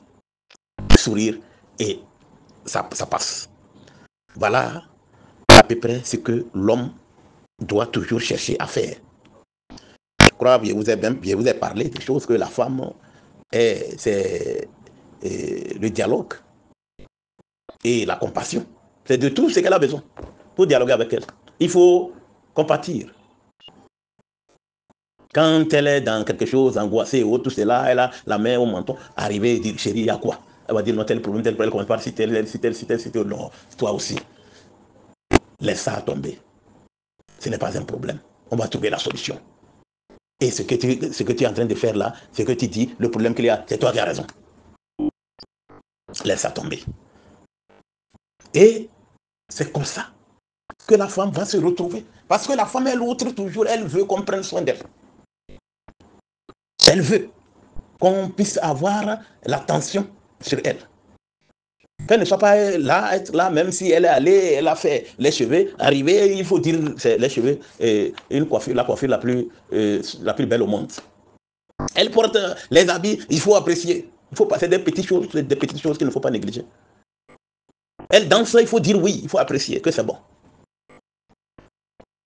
sourire et ça passe. Voilà à peu près ce que l'homme doit toujours chercher à faire. Je crois que je vous ai parlé des choses que la femme est, c'est le dialogue et la compassion. C'est de tout ce qu'elle a besoin pour dialoguer avec elle. Il faut compatir. Quand elle est dans quelque chose, angoissée ou tout cela, elle a la main au menton, arriver et dire, chérie, il y a quoi? Elle va dire, non, tel problème, elle commence par si tel, non, toi aussi. Laisse ça tomber. Ce n'est pas un problème. On va trouver la solution. Et ce que tu es en train de faire là, ce que tu dis, le problème qu'il y a, c'est toi qui as raison. Laisse ça tomber. Et c'est comme ça que la femme va se retrouver. Parce que la femme est l'autre toujours, elle veut qu'on prenne soin d'elle. Elle veut qu'on puisse avoir l'attention sur elle. Qu'elle ne soit pas là, être là, même si elle est allée, elle a fait les cheveux, arriver, il faut dire, c'est les cheveux, une coiffure, la coiffure la plus belle au monde. Elle porte les habits, il faut apprécier. Il faut passer des petites choses qu'il ne faut pas négliger. Elle danse, il faut dire oui, il faut apprécier que c'est bon.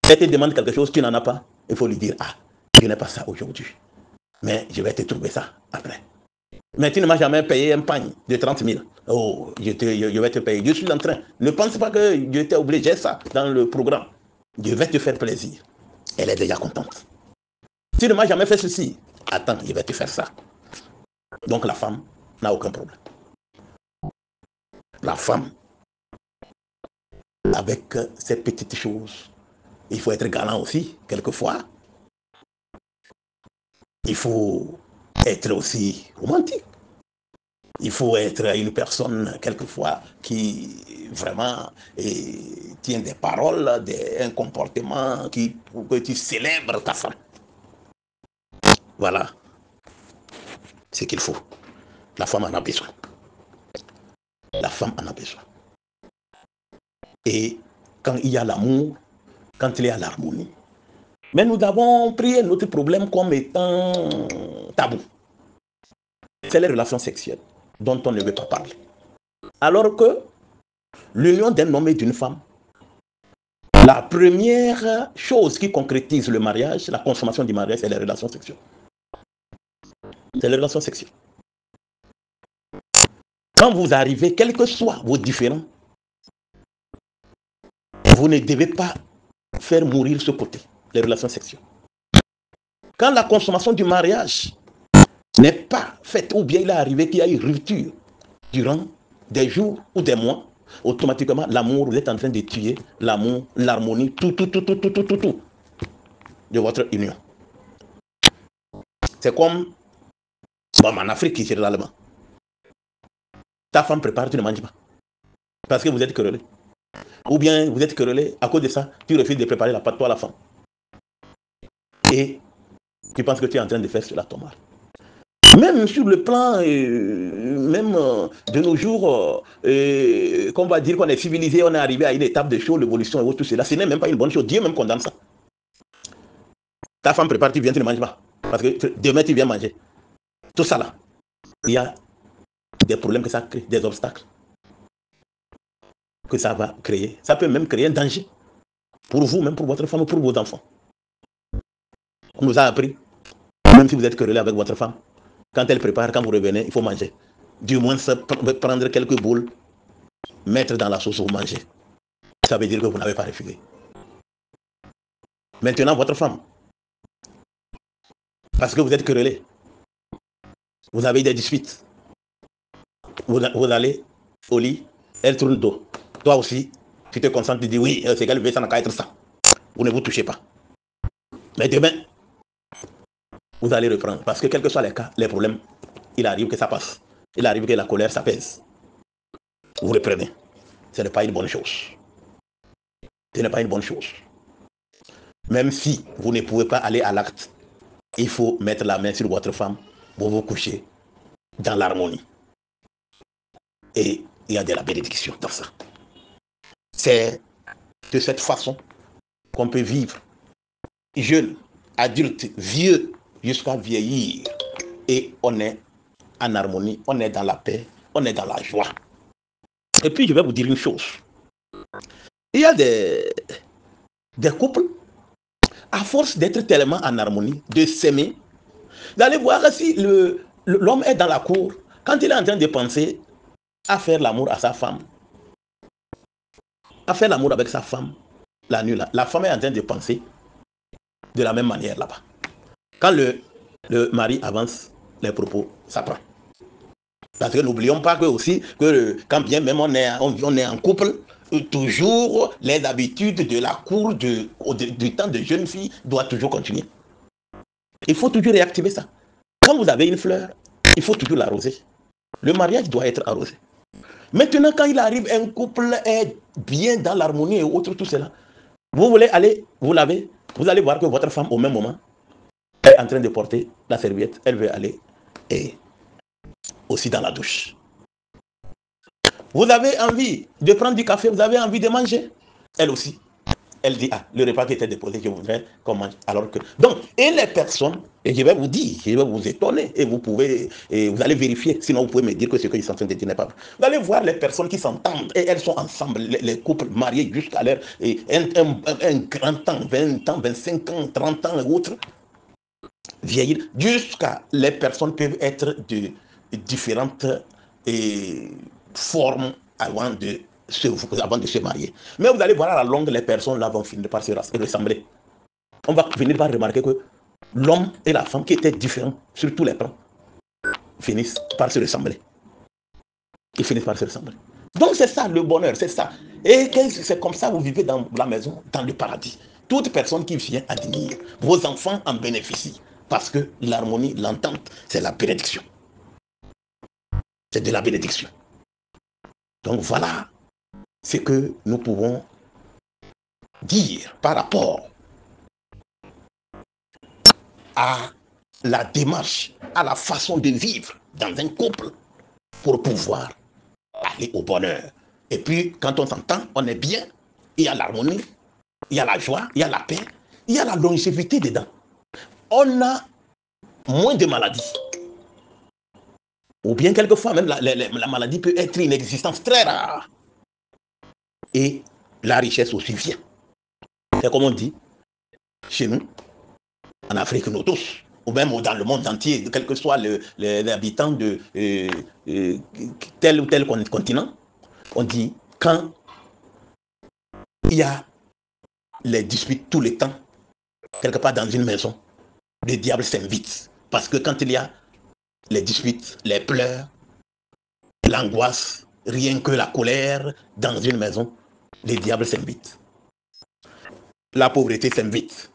Elle te demande quelque chose, tu n'en as pas, il faut lui dire, ah, je n'ai pas ça aujourd'hui, mais je vais te trouver ça après. Mais tu ne m'as jamais payé un pagne de 30 000. Oh, je vais te payer. Je suis en train. Ne pense pas que je t'ai obligé ça dans le programme. Je vais te faire plaisir. Elle est déjà contente. Tu ne m'as jamais fait ceci. Attends, je vais te faire ça. Donc la femme n'a aucun problème. La femme, avec ces petites choses, il faut être galant aussi, quelquefois. Il faut être aussi romantique. Il faut être une personne, quelquefois, qui vraiment tient des paroles, un comportement que tu célèbres ta femme. Voilà ce qu'il faut. La femme en a besoin. La femme en a besoin. Et quand il y a l'amour, quand il y a l'harmonie. Mais nous avons pris notre problème comme étant tabou. C'est les relations sexuelles dont on ne veut pas parler. Alors que l'union d'un homme et d'une femme, la première chose qui concrétise le mariage, la consommation du mariage, c'est les relations sexuelles. C'est les relations sexuelles. Quand vous arrivez, quels que soient vos différends, vous ne devez pas faire mourir ce côté, les relations sexuelles. Quand la consommation du mariage n'est pas faite, ou bien il est arrivé qu'il y a une rupture durant des jours ou des mois, automatiquement, l'amour, vous êtes en train de tuer l'amour, l'harmonie, tout de votre union. C'est comme, en Afrique, généralement. Ta femme prépare, tu ne manges pas. Parce que vous êtes querellés. Ou bien vous êtes querellés, à cause de ça, tu refuses de préparer la pâte, toi, la femme. Et tu penses que tu es en train de faire cela ton mari. Même sur le plan, de nos jours, qu'on va dire qu'on est civilisé, on est arrivé à une étape de choses, l'évolution et tout cela, ce n'est même pas une bonne chose. Dieu même condamne ça. Ta femme prépare, tu viens, tu ne manges pas. Parce que demain, tu viens manger. Tout ça là, il y a des problèmes que ça crée, des obstacles que ça va créer. Ça peut même créer un danger pour vous, même pour votre femme, pour vos enfants. On nous a appris, même si vous êtes querellé avec votre femme, quand elle prépare, quand vous revenez, il faut manger. Du moins, prendre quelques boules, mettre dans la sauce, vous mangez. Ça veut dire que vous n'avez pas refusé. Maintenant, votre femme, parce que vous êtes querellé, vous avez des disputes, vous allez au lit, elle tourne le dos. Toi aussi, tu te concentres, tu dis oui, c'est qu'elle veut, ça n'a qu'à être ça. Vous ne vous touchez pas. Mais demain, vous allez reprendre. Parce que quel que soit les cas, les problèmes il arrive que ça passe. Il arrive que la colère s'apaise. Vous reprenez. Ce n'est pas une bonne chose. Ce n'est pas une bonne chose. Même si vous ne pouvez pas aller à l'acte, il faut mettre la main sur votre femme pour vous coucher dans l'harmonie. Et il y a de la bénédiction dans ça. C'est de cette façon qu'on peut vivre, jeune, adulte, vieux, jusqu'à vieillir. Et on est en harmonie, on est dans la paix, on est dans la joie. Et puis je vais vous dire une chose. Il y a des couples, à force d'être tellement en harmonie, de s'aimer, d'aller voir si l'homme est dans la cour, quand il est en train de penser à faire l'amour à sa femme, à faire l'amour avec sa femme, la nuit là, la femme est en train de penser de la même manière là-bas. Quand le mari avance, les propos, ça prend. Parce que n'oublions pas que aussi, que quand bien même on est en couple, toujours les habitudes de la cour du temps de jeune fille doivent toujours continuer. Il faut toujours réactiver ça. Quand vous avez une fleur, il faut toujours l'arroser. Le mariage doit être arrosé. Maintenant, quand il arrive, un couple est bien dans l'harmonie et autres, tout cela. Vous voulez aller vous laver, vous allez voir que votre femme, au même moment, est en train de porter la serviette. Elle veut aller et aussi dans la douche. Vous avez envie de prendre du café, vous avez envie de manger. Elle aussi. Elle dit, ah, le repas qui était déposé, je voudrais qu'on mange. Alors que... Donc, et les personnes, et je vais vous dire, je vais vous étonner, et vous pouvez, et vous allez vérifier, sinon vous pouvez me dire que ce qu'ils sont en train de dire n'est pas vrai. Vous allez voir les personnes qui s'entendent, et elles sont ensemble, les couples mariés jusqu'à l'heure, et un grand temps, 20 ans, 25 ans, 30 ans, et autres, vieillir, jusqu'à les personnes peuvent être de différentes formes avant de se marier. Mais vous allez voir à la longue, les personnes là vont finir par se ressembler. On va finir par remarquer que l'homme et la femme qui étaient différents sur tous les plans finissent par se ressembler. Ils finissent par se ressembler. Donc c'est ça le bonheur, c'est ça. Et c'est comme ça que vous vivez dans la maison, dans le paradis. Toute personne qui vient admire, vos enfants en bénéficient. Parce que l'harmonie, l'entente, c'est la bénédiction. C'est de la bénédiction. Donc voilà ce que nous pouvons dire par rapport à la démarche, à la façon de vivre dans un couple pour pouvoir aller au bonheur. Et puis, quand on s'entend, on est bien, il y a l'harmonie, il y a la joie, il y a la paix, il y a la longévité dedans. On a moins de maladies. Ou bien quelquefois, même la maladie peut être une existence très rare. Et la richesse aussi vient. C'est comme on dit, chez nous, en Afrique, nous tous, ou même dans le monde entier, quel que soit les habitants de tel ou tel continent, on dit, quand il y a les disputes tout le temps, quelque part dans une maison, le diable s'invite. Parce que quand il y a les disputes, les pleurs, l'angoisse, rien que la colère dans une maison, le diable s'invite. La pauvreté s'invite.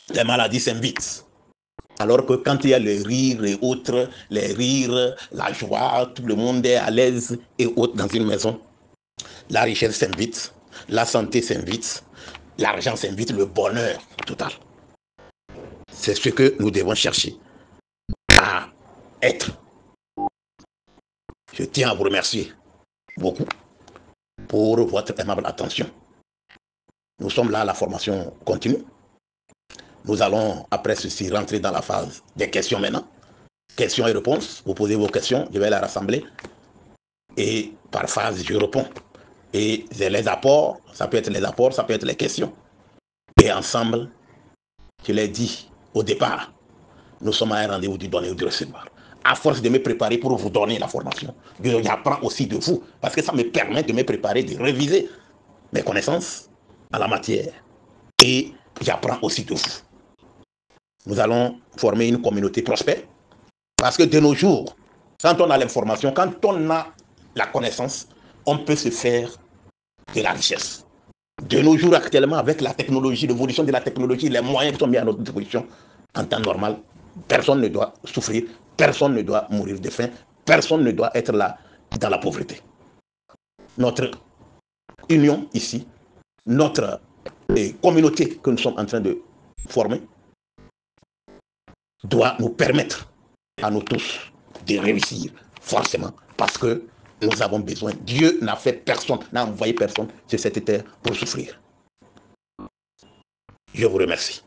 Les maladies s'invitent. Alors que quand il y a le rire et autres, les rires, la joie, tout le monde est à l'aise et autres dans une maison, la richesse s'invite, la santé s'invite, l'argent s'invite, le bonheur total. C'est ce que nous devons chercher à être. Je tiens à vous remercier beaucoup pour votre aimable attention. Nous sommes là à la formation continue. Nous allons, après ceci, rentrer dans la phase des questions maintenant. Questions et réponses. Vous posez vos questions, je vais les rassembler. Et par phase, je réponds. Et les apports, ça peut être les apports, ça peut être les questions. Et ensemble, je l'ai dit au départ, nous sommes à un rendez-vous du donner ou du recevoir. À force de me préparer pour vous donner la formation, j'apprends aussi de vous. Parce que ça me permet de me préparer, de réviser mes connaissances en la matière. Et j'apprends aussi de vous. Nous allons former une communauté prospère. Parce que de nos jours, quand on a l'information, quand on a la connaissance, on peut se faire de la richesse. De nos jours actuellement, avec la technologie, l'évolution de la technologie, les moyens qui sont mis à notre disposition, en temps normal, personne ne doit souffrir Personne ne doit mourir de faim. Personne ne doit être là dans la pauvreté. Notre union ici, notre communauté que nous sommes en train de former, doit nous permettre à nous tous de réussir forcément parce que nous avons besoin. Dieu n'a fait personne, n'a envoyé personne sur cette terre pour souffrir. Je vous remercie.